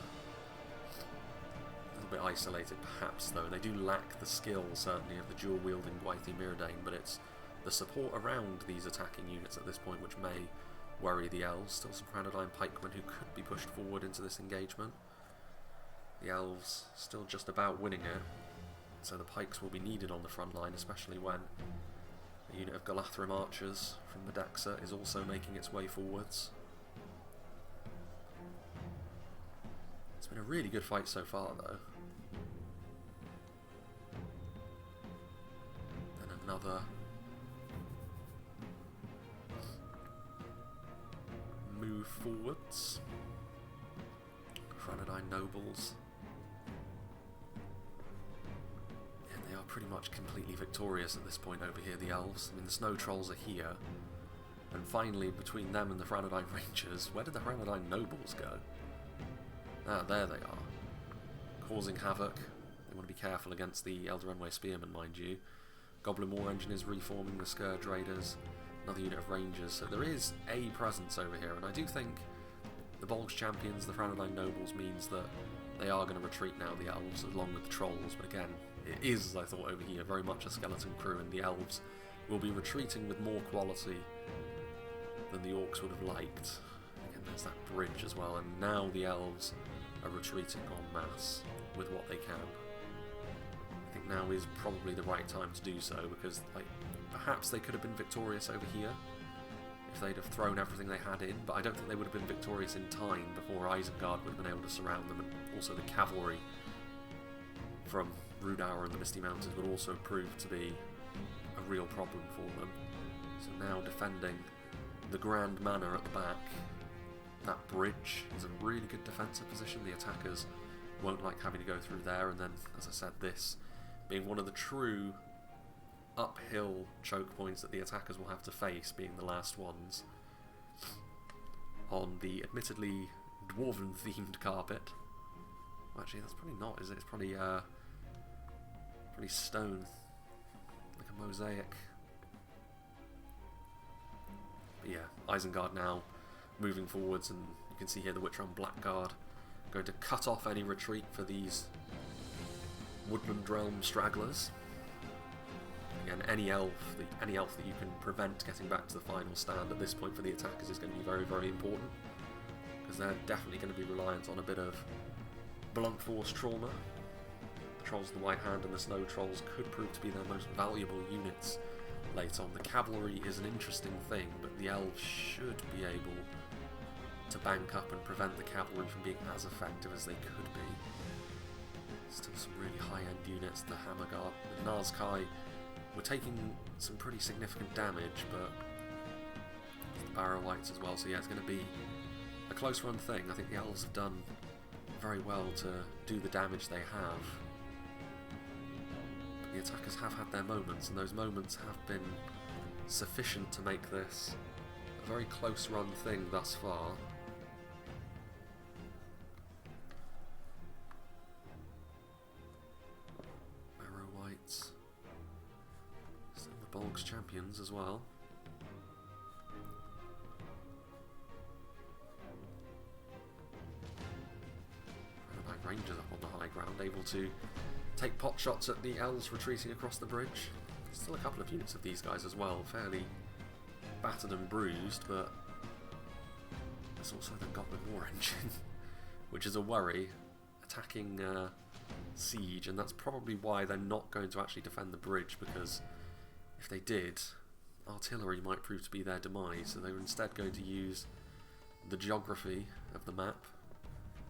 A little bit isolated perhaps though. They do lack the skill certainly of the dual-wielding Gwaithir Myrdain, but it's the support around these attacking units at this point which may worry the elves. Still some Cranodyne pikemen who could be pushed forward into this engagement. The elves still just about winning it, so the pikes will be needed on the front line, especially when a unit of Galathrim archers from Medaxa is also making its way forwards. It's been a really good fight so far though. Then another move forwards. Cranodyne nobles. And they are pretty much completely victorious at this point over here, the elves. I mean, the snow trolls are here. And finally, between them and the Cranodyne rangers, where did the Cranodyne nobles go? Ah, there they are. Causing havoc. They want to be careful against the Elder Renway spearmen, mind you. Goblin War Engine is reforming the Scourge Raiders. Another unit of rangers, so there is a presence over here, and I do think the Bolgs champions, the Cranodyne nobles, means that they are going to retreat now, the elves, along with the trolls, but again, it is, as I thought over here, very much a skeleton crew, and the elves will be retreating with more quality than the orcs would have liked. Again, there's that bridge as well, and now the elves are retreating en masse with what they can. I think now is probably the right time to do so, because like, perhaps they could have been victorious over here if they'd have thrown everything they had in, but I don't think they would have been victorious in time before Isengard would have been able to surround them, and also the cavalry from Rhudaur and the Misty Mountains would also prove to be a real problem for them. So now defending the Grand Manor at the back, that bridge is a really good defensive position. The attackers won't like having to go through there, and then, as I said, this being one of the true uphill choke points that the attackers will have to face, being the last ones on the admittedly dwarven themed carpet. Well, actually, that's probably not, is it? It's probably stone, like a mosaic. But yeah, Isengard now moving forwards, and you can see here the Witcher-on Blackguard going to cut off any retreat for these Woodland Realm stragglers. Again, any elf that you can prevent getting back to the final stand at this point for the attackers is going to be very, very important, because they're definitely going to be reliant on a bit of blunt force trauma. The Trolls of the White Hand and the Snow Trolls could prove to be their most valuable units late on. The cavalry is an interesting thing, but the elves should be able to bank up and prevent the cavalry from being as effective as they could be. Still some really high-end units, the Hammer Guard, the Nazkai. We're taking some pretty significant damage, but the Barrow-wights as well, so yeah, it's going to be a close run thing. I think the elves have done very well to do the damage they have. But the attackers have had their moments, and those moments have been sufficient to make this a very close run thing thus far. Barrow-wights. Bolgs champions as well. Cranodyne rangers up on the high ground, able to take pot shots at the elves retreating across the bridge. There's still a couple of units of these guys as well, fairly battered and bruised, but there's also the Goblin War Engine, which is a worry, attacking siege, and that's probably why they're not going to actually defend the bridge, because if they did, artillery might prove to be their demise, so they were instead going to use the geography of the map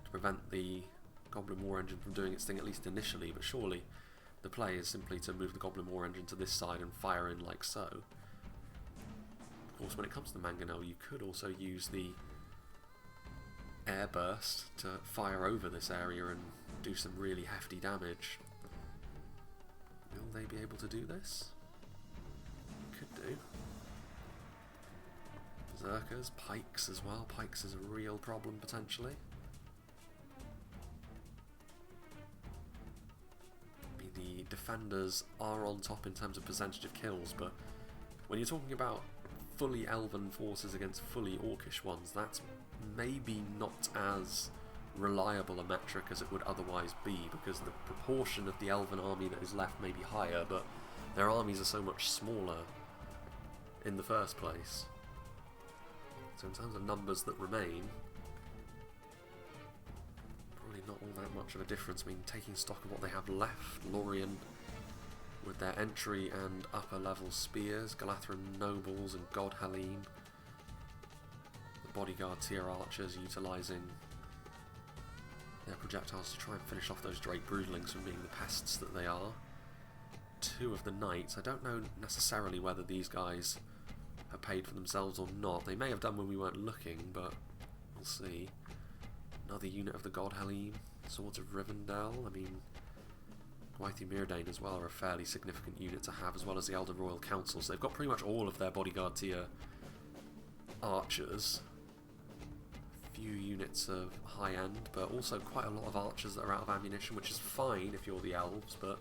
to prevent the Goblin War Engine from doing its thing, at least initially, but surely the play is simply to move the Goblin War Engine to this side and fire in like so. Of course, when it comes to the Mangonel, you could also use the air burst to fire over this area and do some really hefty damage. Will they be able to do this? Could do. Berserkers, pikes as well. Pikes is a real problem potentially. I mean, the defenders are on top in terms of percentage of kills, but when you're talking about fully elven forces against fully orcish ones, that's maybe not as reliable a metric as it would otherwise be, because the proportion of the elven army that is left may be higher, but their armies are so much smaller in the first place. So in terms of numbers that remain, probably not all that much of a difference. I mean, taking stock of what they have left, Lorien with their entry and upper level spears, Galathrun nobles and God Helene, the bodyguard tier archers utilising their projectiles to try and finish off those Drake Broodlings from being the pests that they are. Two of the knights, I don't know necessarily whether these guys have paid for themselves or not. They may have done when we weren't looking, but we'll see. Another unit of the God Helene, Swords of Rivendell. I mean, Gwaithir Myrdain as well are a fairly significant unit to have, as well as the Elder Royal Councils. They've got pretty much all of their bodyguard tier archers. A few units of high end, but also quite a lot of archers that are out of ammunition, which is fine if you're the elves, but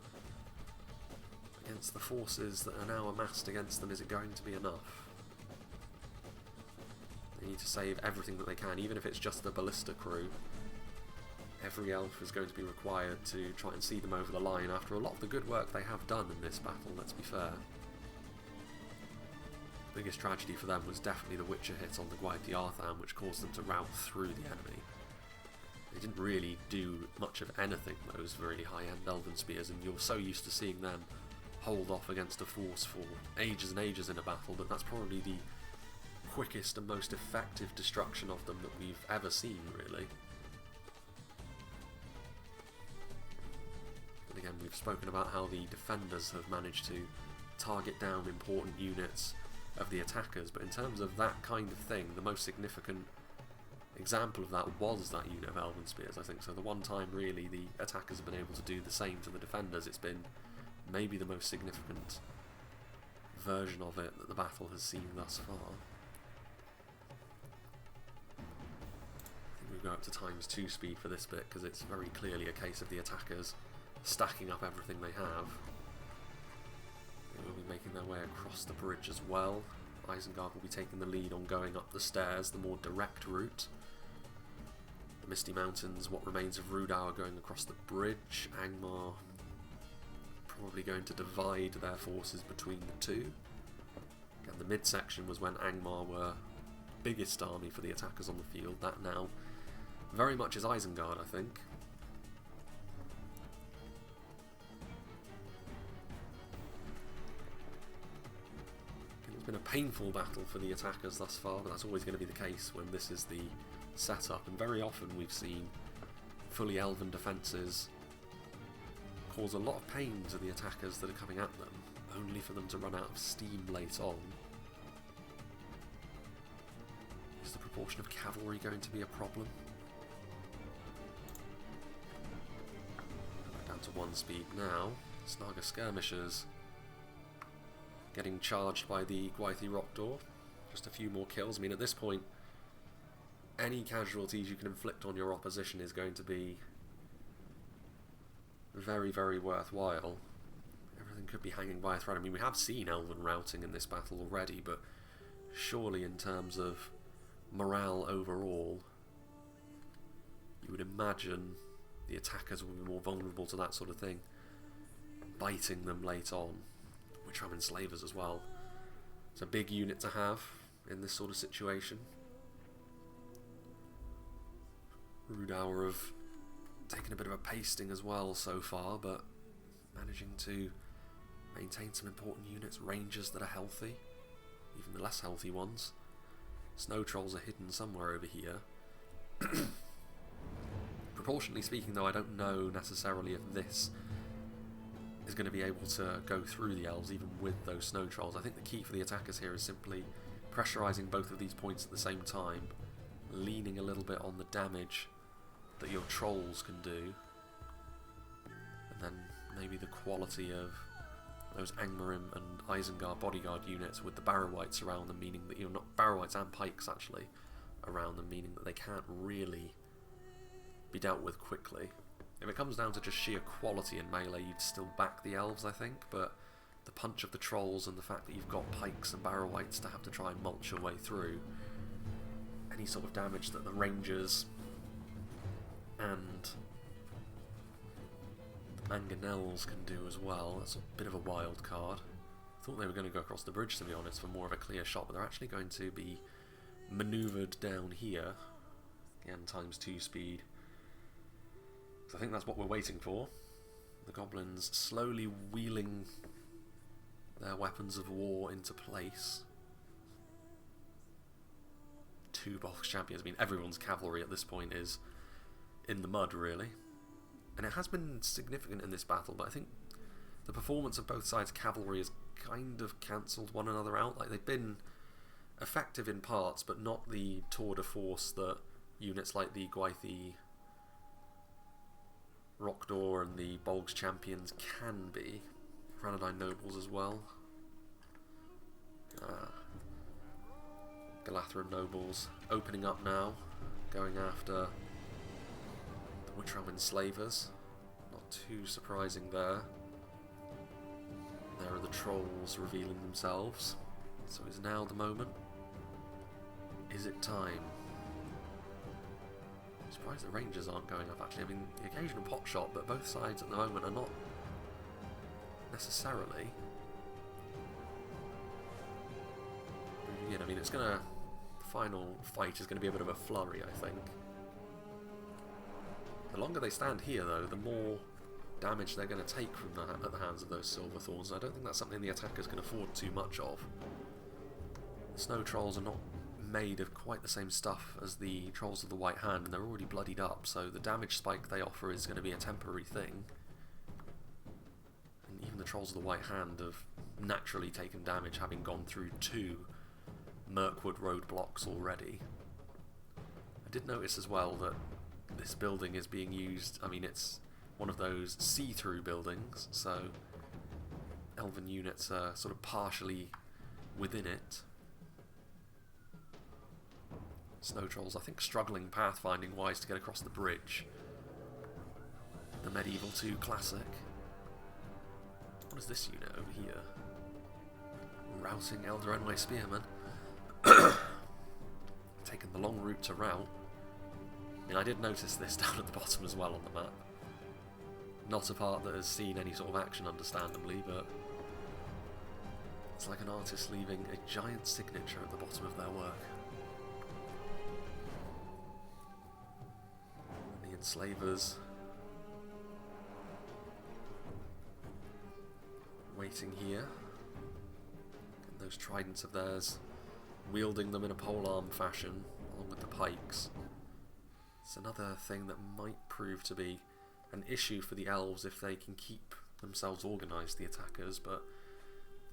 against the forces that are now amassed against them, is it going to be enough? They need to save everything that they can, even if it's just the ballista crew. Every elf is going to be required to try and see them over the line after a lot of the good work they have done in this battle, let's be fair. The biggest tragedy for them was definitely the Witcher hit on the Gwaithir Arthan, which caused them to rout through the enemy. They didn't really do much of anything, those really high-end elven spears, and you're so used to seeing them hold off against a force for ages and ages in a battle, but that's probably the quickest and most effective destruction of them that we've ever seen, really. And again, we've spoken about how the defenders have managed to target down important units of the attackers, but in terms of that kind of thing, the most significant example of that was that unit of elven spears, I think. So the one time really the attackers have been able to do the same to the defenders, it's been maybe the most significant version of it that the battle has seen thus far. I think we go up to ×2 speed for this bit, because it's very clearly a case of the attackers stacking up everything they have. They will be making their way across the bridge as well. Isengard will be taking the lead on going up the stairs, the more direct route. The Misty Mountains, what remains of Rhudaur, going across the bridge. Angmar probably going to divide their forces between the two. Again, the midsection was when Angmar were biggest army for the attackers on the field. That now very much is Isengard, I think. It's been a painful battle for the attackers thus far, but that's always going to be the case when this is the setup, and very often we've seen fully elven defences cause a lot of pain to the attackers that are coming at them, only for them to run out of steam late on. Is the proportion of cavalry going to be a problem? Down to 1 speed now. Snaga skirmishers getting charged by the Gwaithir Rhudaur. Just a few more kills. I mean, at this point, any casualties you can inflict on your opposition is going to be very, very worthwhile. Everything could be hanging by a thread. I mean, we have seen elven routing in this battle already, but surely in terms of morale overall, you would imagine the attackers will be more vulnerable to that sort of thing, biting them late on. Which are enslavers as well. It's a big unit to have in this sort of situation. Rhudaur have taken a bit of a pasting as well so far, but managing to maintain some important units. Rangers that are healthy, even the less healthy ones. Snow trolls are hidden somewhere over here. Proportionally speaking, though, I don't know necessarily if this is going to be able to go through the elves, even with those snow trolls. I think the key for the attackers here is simply pressurising both of these points at the same time, leaning a little bit on the damage that your trolls can do, and then maybe the quality of those Angmar and Isengard bodyguard units with the Barrow-wights around them, meaning that you're not Barrow-wights and pikes actually around them, meaning that they can't really be dealt with quickly. If it comes down to just sheer quality in melee, you'd still back the elves, I think, but the punch of the trolls and the fact that you've got pikes and Barrow-wights to have to try and mulch your way through, any sort of damage that the rangers and the mangonels can do as well, that's a bit of a wild card. I thought they were going to go across the bridge, to be honest, for more of a clear shot, but they're actually going to be manoeuvred down here. Again, ×2 speed. So I think that's what we're waiting for. The goblins slowly wheeling their weapons of war into place. 2 box champions. I mean, everyone's cavalry at this point is in the mud, really. And it has been significant in this battle, but I think the performance of both sides' cavalry has kind of cancelled one another out. Like, they've been effective in parts, but not the tour de force that units like the Gwythi Rhudaur and the Bolgs champions can be. Rhudaur nobles as well. Galathrun nobles opening up now, going after the Witchrealm enslavers. Not too surprising there. There are the trolls revealing themselves. So is now the moment? Is it time? I'm surprised the rangers aren't going up, actually. I mean, the occasional pot shot, but both sides at the moment are not necessarily. I mean, it's gonna. The final fight is going to be a bit of a flurry, I think. The longer they stand here, though, the more damage they're going to take from at the hands of those silver thorns. I don't think that's something the attackers can afford too much of. The snow trolls are not made of quite the same stuff as the trolls of the White Hand, and they're already bloodied up, so the damage spike they offer is going to be a temporary thing. And even the trolls of the White Hand have naturally taken damage, having gone through 2 Mirkwood roadblocks already. I did notice as well that this building is being used, I mean, it's one of those see-through buildings, so elven units are sort of partially within it. Snow trolls, I think, struggling pathfinding wise to get across the bridge. The Medieval 2 classic. What is this unit over here? Routing Elder Enway Spearmen. Taking the long route to rout. I mean, I did notice this down at the bottom as well on the map. Not a part that has seen any sort of action, understandably, but it's like an artist leaving a giant signature at the bottom of their work. And the enslavers waiting here. And those tridents of theirs, wielding them in a polearm fashion, along with the pikes. It's another thing that might prove to be an issue for the elves if they can keep themselves organised, the attackers, but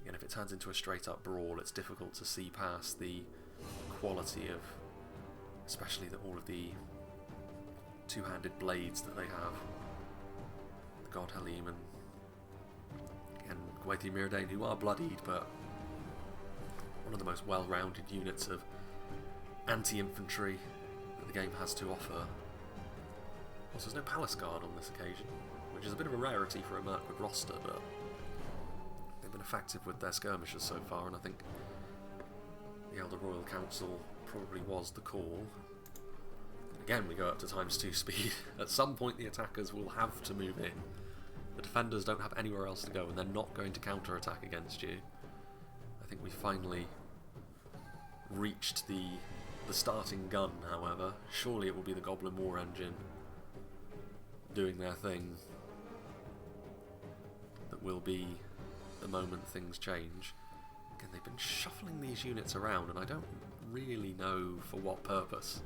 again, if it turns into a straight up brawl, it's difficult to see past the quality of, especially all of the two-handed blades that they have. The God Halim and again, Gwythi Myrdain, who are bloodied, but one of the most well-rounded units of anti-infantry that the game has to offer. Also, there's no Palace Guard on this occasion, which is a bit of a rarity for a Mirkwood roster, but they've been effective with their skirmishers so far, and I think the Elder Royal Council probably was the call. Again, we go up to ×2 speed. At some point the attackers will have to move in. The defenders don't have anywhere else to go, and they're not going to counter-attack against you. I think we finally reached the starting gun, however. Surely it will be the Goblin War Engine doing their thing that will be the moment things change. Again, they've been shuffling these units around, and I don't really know for what purpose.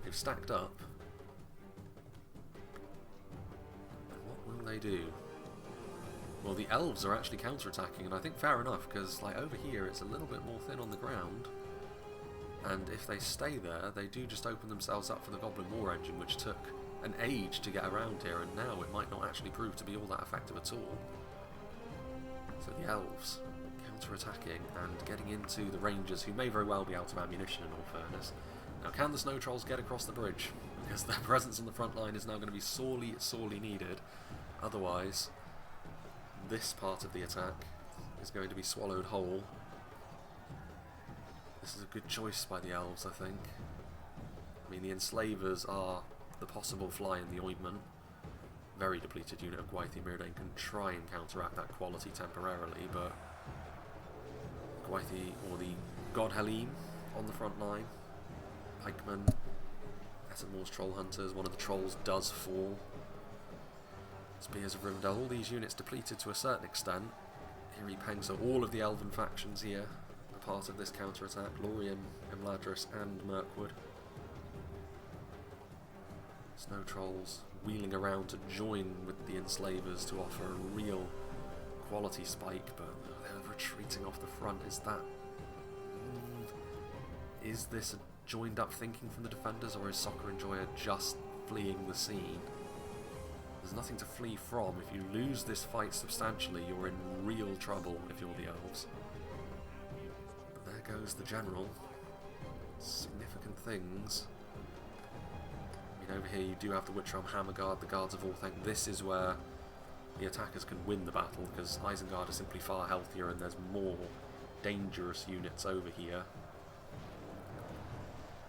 They've stacked up. And what will they do? Well, the elves are actually counter-attacking, and I think fair enough, because like over here it's a little bit more thin on the ground. And if they stay there, they do just open themselves up for the Goblin War engine, which took an age to get around here, and now it might not actually prove to be all that effective at all. So the elves counter-attacking and getting into the rangers, who may very well be out of ammunition in all fairness. Now, can the snow trolls get across the bridge? Because their presence on the front line is now going to be sorely, sorely needed. Otherwise, this part of the attack is going to be swallowed whole. This is a good choice by the elves, I think. I mean, the enslavers are the possible fly in the ointment. Very depleted unit of Gwaithir Myrdain can try and counteract that quality temporarily, but Gwaithir, or the God Helene on the front line, pikemen, Etamor's troll hunters, one of the trolls does fall. Spears of Rhudaur, all these units depleted to a certain extent. Here he pangs, so all of the elven factions here are part of this counter-attack. Lothlorien, Imladris and Mirkwood. Snow trolls wheeling around to join with the enslavers to offer a real quality spike, but they're retreating off the front. Is this a joined up thinking from the defenders, or is Soccer Enjoyer just fleeing the scene? There's nothing to flee from. If you lose this fight substantially, you're in real trouble if you're the elves. But there goes the general. Significant things. I mean, over here you do have the Witchram Hammerguard, the Guards of Orthanc. This is where the attackers can win the battle, because Isengard is simply far healthier and there's more dangerous units over here.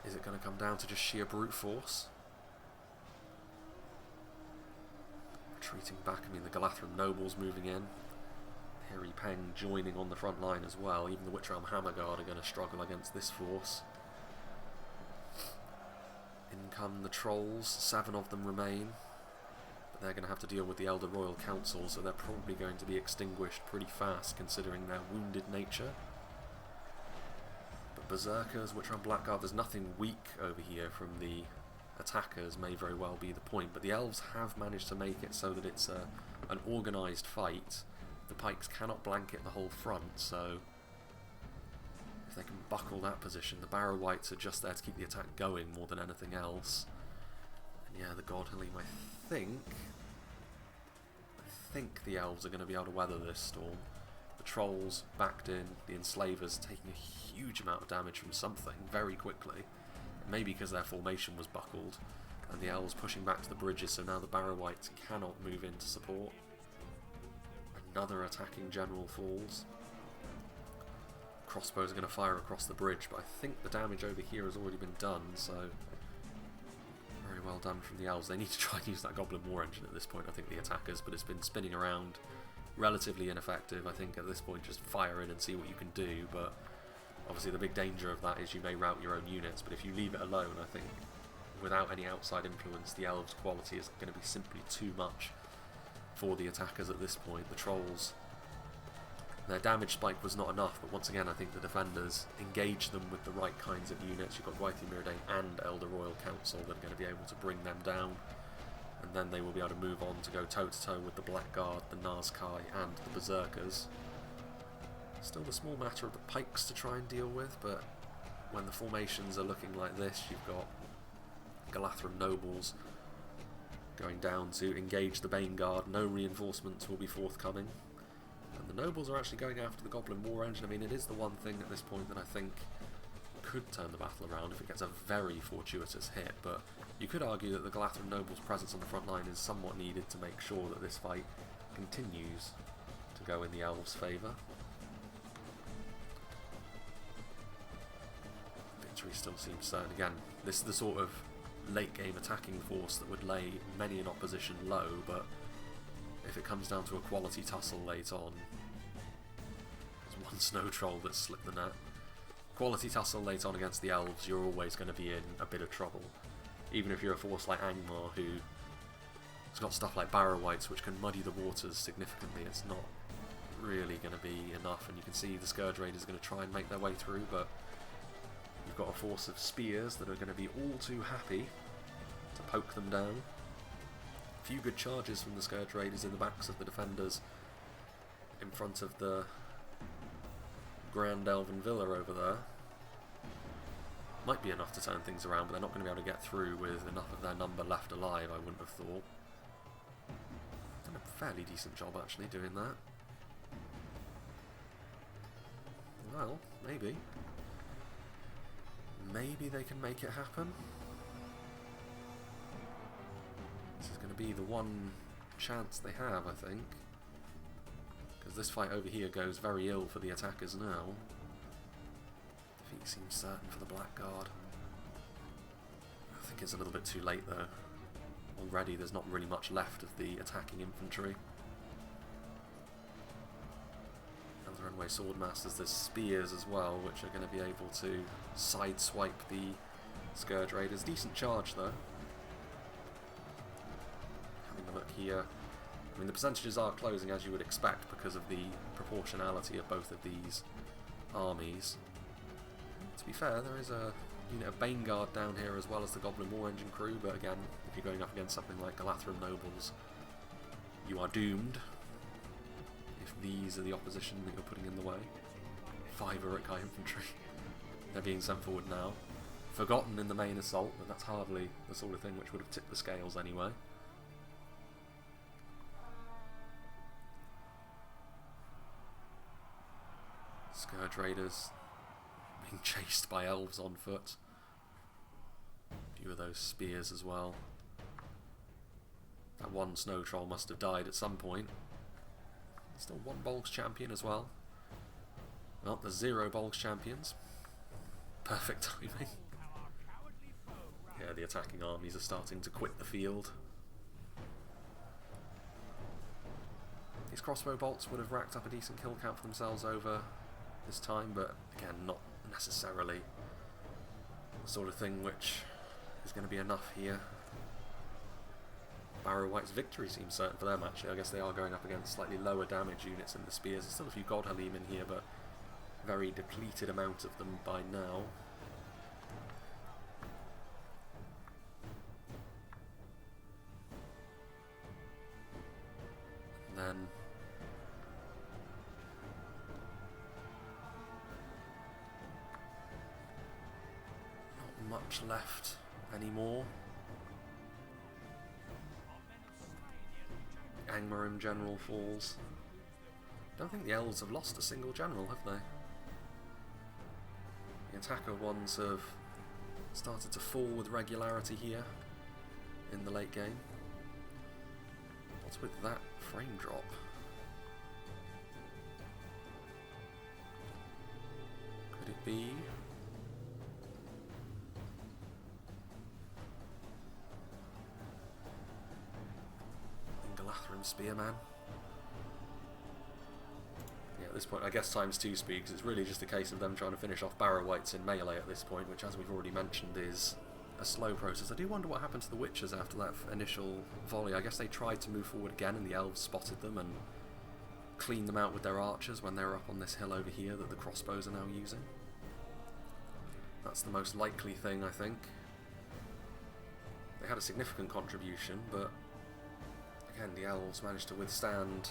Is it going to come down to just sheer brute force? Retreating back, I mean, the Galathram nobles moving in. Harry Peng joining on the front line as well. Even the Witchram Hammerguard are going to struggle against this force. In come the trolls, 7 of them remain. But they're going to have to deal with the Elder Royal Council, so they're probably going to be extinguished pretty fast considering their wounded nature. But Berserkers, Witchram Blackguard, there's nothing weak over here from the attackers, may very well be the point, but the elves have managed to make it so that it's an organised fight. The pikes cannot blanket the whole front, so if they can buckle that position, the Barrow Wights are just there to keep the attack going more than anything else. And yeah, the God Halim, I think the elves are going to be able to weather this storm. The trolls backed in, the enslavers taking a huge amount of damage from something very quickly. Maybe because their formation was buckled, and the elves pushing back to the bridges, so now the Barrow Wights cannot move in to support. Another attacking general falls. Crossbows are going to fire across the bridge, but I think the damage over here has already been done, so very well done from the elves. They need to try and use that Goblin War engine at this point, I think, the attackers, but it's been spinning around, relatively ineffective. I think at this point just fire in and see what you can do, but obviously the big danger of that is you may rout your own units, but if you leave it alone, I think without any outside influence, the elves' quality is going to be simply too much for the attackers at this point. The trolls, their damage spike was not enough, but once again I think the defenders engage them with the right kinds of units. You've got Gwaithir Myrdain and Elder Royal Council that are going to be able to bring them down, and then they will be able to move on to go toe-to-toe with the Blackguard, the Nazkai and the Berserkers. Still the small matter of the pikes to try and deal with, but when the formations are looking like this, you've got Galathram nobles going down to engage the Bane Guard. No reinforcements will be forthcoming, and the nobles are actually going after the Goblin War engine. I mean, it is the one thing at this point that I think could turn the battle around if it gets a very fortuitous hit, but you could argue that the Galathram nobles' presence on the front line is somewhat needed to make sure that this fight continues to go in the elves' favour. Victory still seems certain. Again, this is the sort of late game attacking force that would lay many an opposition low, but if it comes down to a quality tussle late on, there's one snow troll that's slipped the net. Quality tussle late on against the elves, you're always going to be in a bit of trouble. Even if you're a force like Angmar, who's got stuff like Barrow Wights, which can muddy the waters significantly, it's not really going to be enough, and you can see the Scourge Raiders are going to try and make their way through, but you've we've got a force of spears that are going to be all too happy to poke them down. A few good charges from the Scourge Raiders in the backs of the defenders in front of the Grand Elven Villa over there. Might be enough to turn things around, but they're not going to be able to get through with enough of their number left alive, I wouldn't have thought. Done a fairly decent job actually doing that. Well, maybe. Maybe they can make it happen. This is going to be the one chance they have, I think. Because this fight over here goes very ill for the attackers now. Defeat seems certain for the Blackguard. I think it's a little bit too late though. Already there's not really much left of the attacking infantry. Other runway swordmasters, there's spears as well, which are going to be able to sideswipe the Scourge Raiders. Decent charge though. Having a look here. I mean, the percentages are closing as you would expect because of the proportionality of both of these armies. To be fair, there is a unit of Baneguard down here as well as the Goblin War Engine crew, but again, if you're going up against something like Galathrun Nobles, you are doomed if these are the opposition that you're putting in the way. 5 Uruk-hai infantry. They're being sent forward now. Forgotten in the main assault, but that's hardly the sort of thing which would have tipped the scales anyway. Scourge Raiders being chased by elves on foot. A few of those spears as well. That one snow troll must have died at some point. Still one Bolgs champion as well. Well, there's 0 Bolgs champions. Perfect timing. Yeah, the attacking armies are starting to quit the field. These crossbow bolts would have racked up a decent kill count for themselves over this time, but again, not necessarily the sort of thing which is going to be enough here. Barrow White's victory seems certain for them actually. I guess they are going up against slightly lower damage units in the spears. There's still a few God Halim in here, but very depleted amount of them by now. And then not much left anymore. Angmar in general falls. Don't think the elves have lost a single general, have they? The attacker ones have started to fall with regularity here in the late game. What's with that frame drop? Could it be Galathrun Spearman? Yeah, at this point I guess times 2 speed, because it's really just a case of them trying to finish off Barrow Whites in melee at this point, which, as we've already mentioned, is a slow process. I do wonder what happened to the Witchers after that initial volley. I guess they tried to move forward again and the elves spotted them and cleaned them out with their archers when they were up on this hill over here that the crossbows are now using. That's the most likely thing, I think. They had a significant contribution, but again, the elves managed to withstand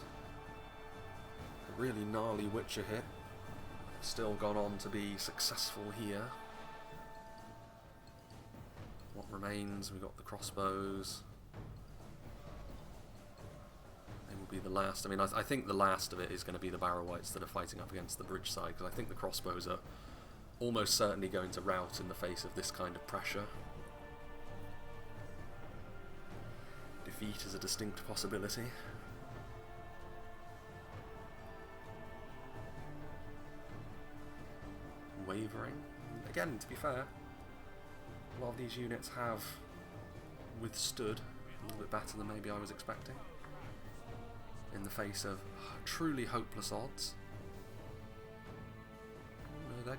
a really gnarly Witcher hit. Still gone on to be successful here. What remains? We've got the crossbows. They will be the last. I mean, I think the last of it is going to be the Barrow Whites that are fighting up against the bridge side, because I think the crossbows are almost certainly going to rout in the face of this kind of pressure. Defeat is a distinct possibility. Wavering. Again, to be fair, a lot of these units have withstood a little bit better than maybe I was expecting in the face of truly hopeless odds. No, they're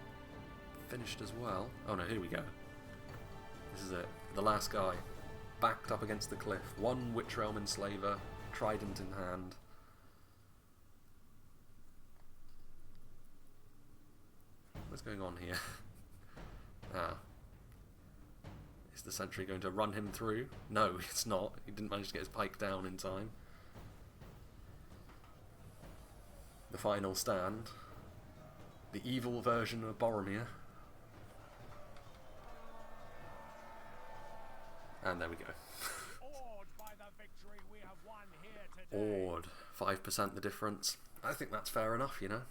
finished as well. Oh no, here we go. This is it. The last guy. Backed up against the cliff. One Witch Realm Enslaver, trident in hand. What's going on here? Ah. Is the sentry going to run him through? No, it's not. He didn't manage to get his pike down in time. The final stand. The evil version of Boromir. And there we go. Awed. 5% the difference. I think that's fair enough, you know.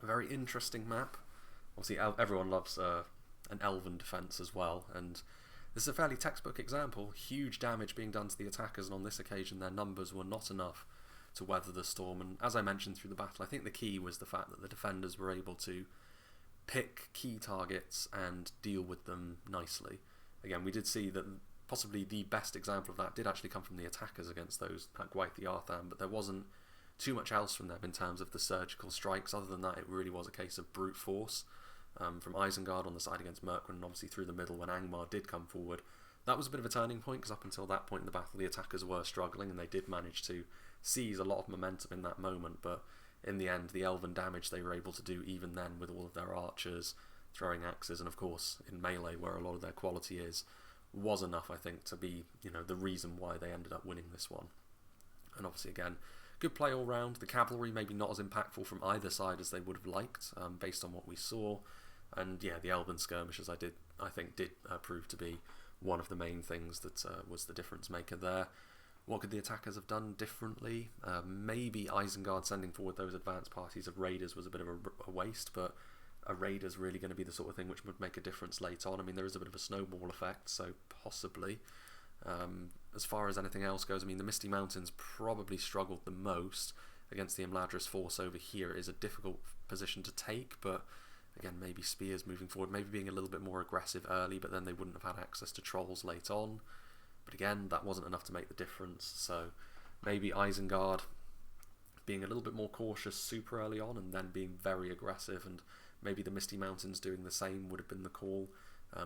A very interesting map. Obviously, everyone loves an elven defense as well, and this is a fairly textbook example. Huge damage being done to the attackers, and on this occasion their numbers were not enough to weather the storm. And as I mentioned through the battle, I think the key was the fact that the defenders were able to pick key targets and deal with them nicely. Again, we did see that possibly the best example of that did actually come from the attackers against those at Gwaith the Artham, but there wasn't too much else from them in terms of the surgical strikes. Other than that, it really was a case of brute force from Isengard on the side against Mirkwood, and obviously through the middle when Angmar did come forward. That was a bit of a turning point, because up until that point in the battle the attackers were struggling, and they did manage to seize a lot of momentum in that moment, but in the end the elven damage they were able to do even then with all of their archers throwing axes, and of course in melee where a lot of their quality is, was enough, I think, to be, you know, the reason why they ended up winning this one. And obviously again, good play all round. The cavalry maybe not as impactful from either side as they would have liked, based on what we saw. And yeah, the elven skirmishes I think did prove to be one of the main things that was the difference maker there. What could the attackers have done differently? Maybe Isengard sending forward those advanced parties of raiders was a bit of a waste, but a raider's really going to be the sort of thing which would make a difference late on. I mean, there is a bit of a snowball effect, so possibly. As far as anything else goes, I mean, the Misty Mountains probably struggled the most against the Imladris force over here. It is a difficult position to take, but again, maybe spears moving forward, maybe being a little bit more aggressive early, but then they wouldn't have had access to trolls late on. But again, that wasn't enough to make the difference, so maybe Isengard being a little bit more cautious super early on and then being very aggressive, and maybe the Misty Mountains doing the same would have been the call.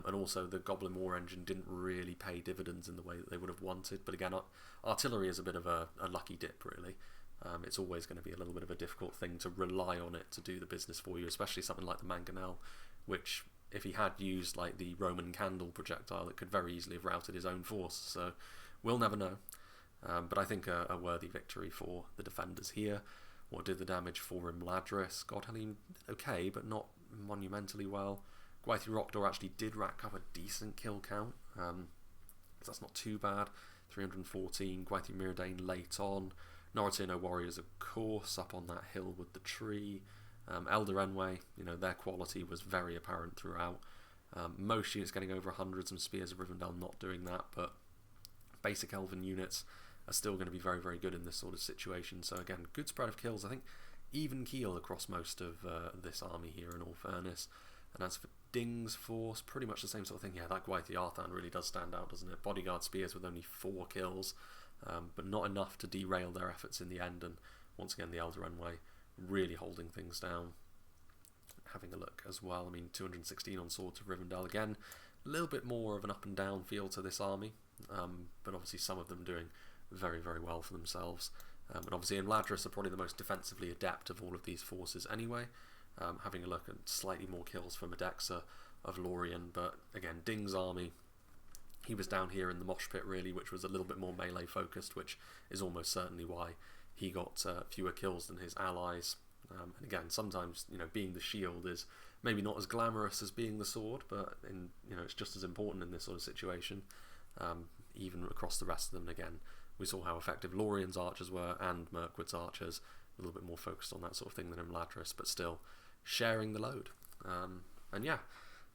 And also the Goblin War engine didn't really pay dividends in the way that they would have wanted. But again, artillery is a bit of a lucky dip, really. It's always going to be a little bit of a difficult thing to rely on it to do the business for you, especially something like the Mangonel, which, if he had used like the Roman candle projectile, it could very easily have routed his own force. So we'll never know. But I think a worthy victory for the defenders here. What did the damage for Imladris? Godhelm okay, but not monumentally well. Gwaith Rhudaur actually did rack up a decent kill count, so that's not too bad. 314, Gwaith Mirdain late on. Norotino Warriors, of course, up on that hill with the tree. Elder Enway, you know, their quality was very apparent throughout. Most units getting over 100, some Spears of Rivendell not doing that, but basic Elven units are still going to be very, very good in this sort of situation. So again, good spread of kills. I think even keel across most of this army here, in all fairness. And as for Ding's force, pretty much the same sort of thing. Yeah, that Gwaith the Arthan really does stand out, doesn't it? Bodyguard spears with only 4 kills, but not enough to derail their efforts in the end. And once again, the Elder Enway really holding things down. Having a look as well, I mean, 216 on Swords of Rivendell. Again, a little bit more of an up and down feel to this army, but obviously some of them doing very, very well for themselves. And obviously Imladris are probably the most defensively adept of all of these forces anyway. Having a look at slightly more kills for Medexa of Lorien, but again, Ding's army, he was down here in the mosh pit really, which was a little bit more melee focused, which is almost certainly why he got fewer kills than his allies. And again, sometimes, you know, being the shield is maybe not as glamorous as being the sword, but it's just as important in this sort of situation, even across the rest of them. And again, we saw how effective Lorien's archers were and Mirkwood's archers, a little bit more focused on that sort of thing than Imladris, but still sharing the load. And yeah,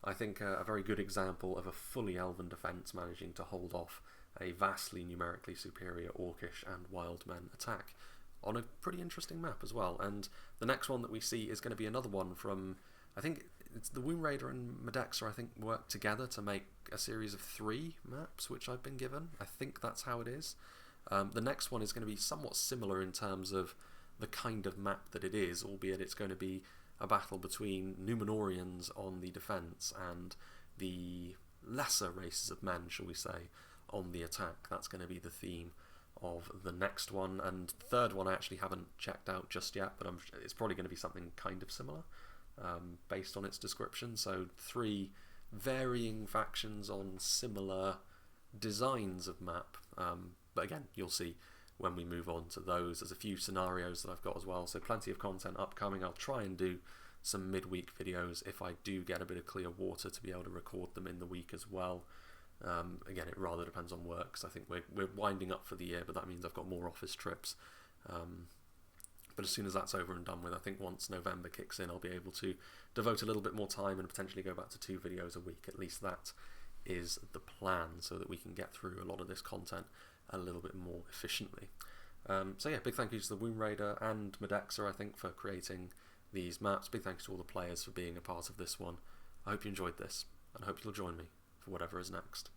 I think a very good example of a fully elven defence managing to hold off a vastly numerically superior Orcish and Wildmen attack on a pretty interesting map as well. And the next one that we see is going to be another one from, I think it's the Womb Raider and Medexa, I think, worked together to make a series of 3 maps, which I've been given. I think that's how it is. The next one is going to be somewhat similar in terms of the kind of map that it is, albeit it's going to be a battle between Númenóreans on the defence and the lesser races of men, shall we say, on the attack. That's going to be the theme of the next one. And the third one I actually haven't checked out just yet, but it's probably going to be something kind of similar. based on its description. So 3 varying factions on similar designs of map. But again, you'll see when we move on to those. There's a few scenarios that I've got as well, so plenty of content upcoming. I'll try and do some midweek videos if I do get a bit of clear water to be able to record them in the week as well. Again, it rather depends on work, because I think we're winding up for the year, but that means I've got more office trips. But as soon as that's over and done with, I think once November kicks in, I'll be able to devote a little bit more time and potentially go back to 2 videos a week. At least that is the plan, so that we can get through a lot of this content a little bit more efficiently. So yeah, big thank you to the Womb Raider and Medexa, I think, for creating these maps. Big thanks to all the players for being a part of this one. I hope you enjoyed this, and I hope you'll join me for whatever is next.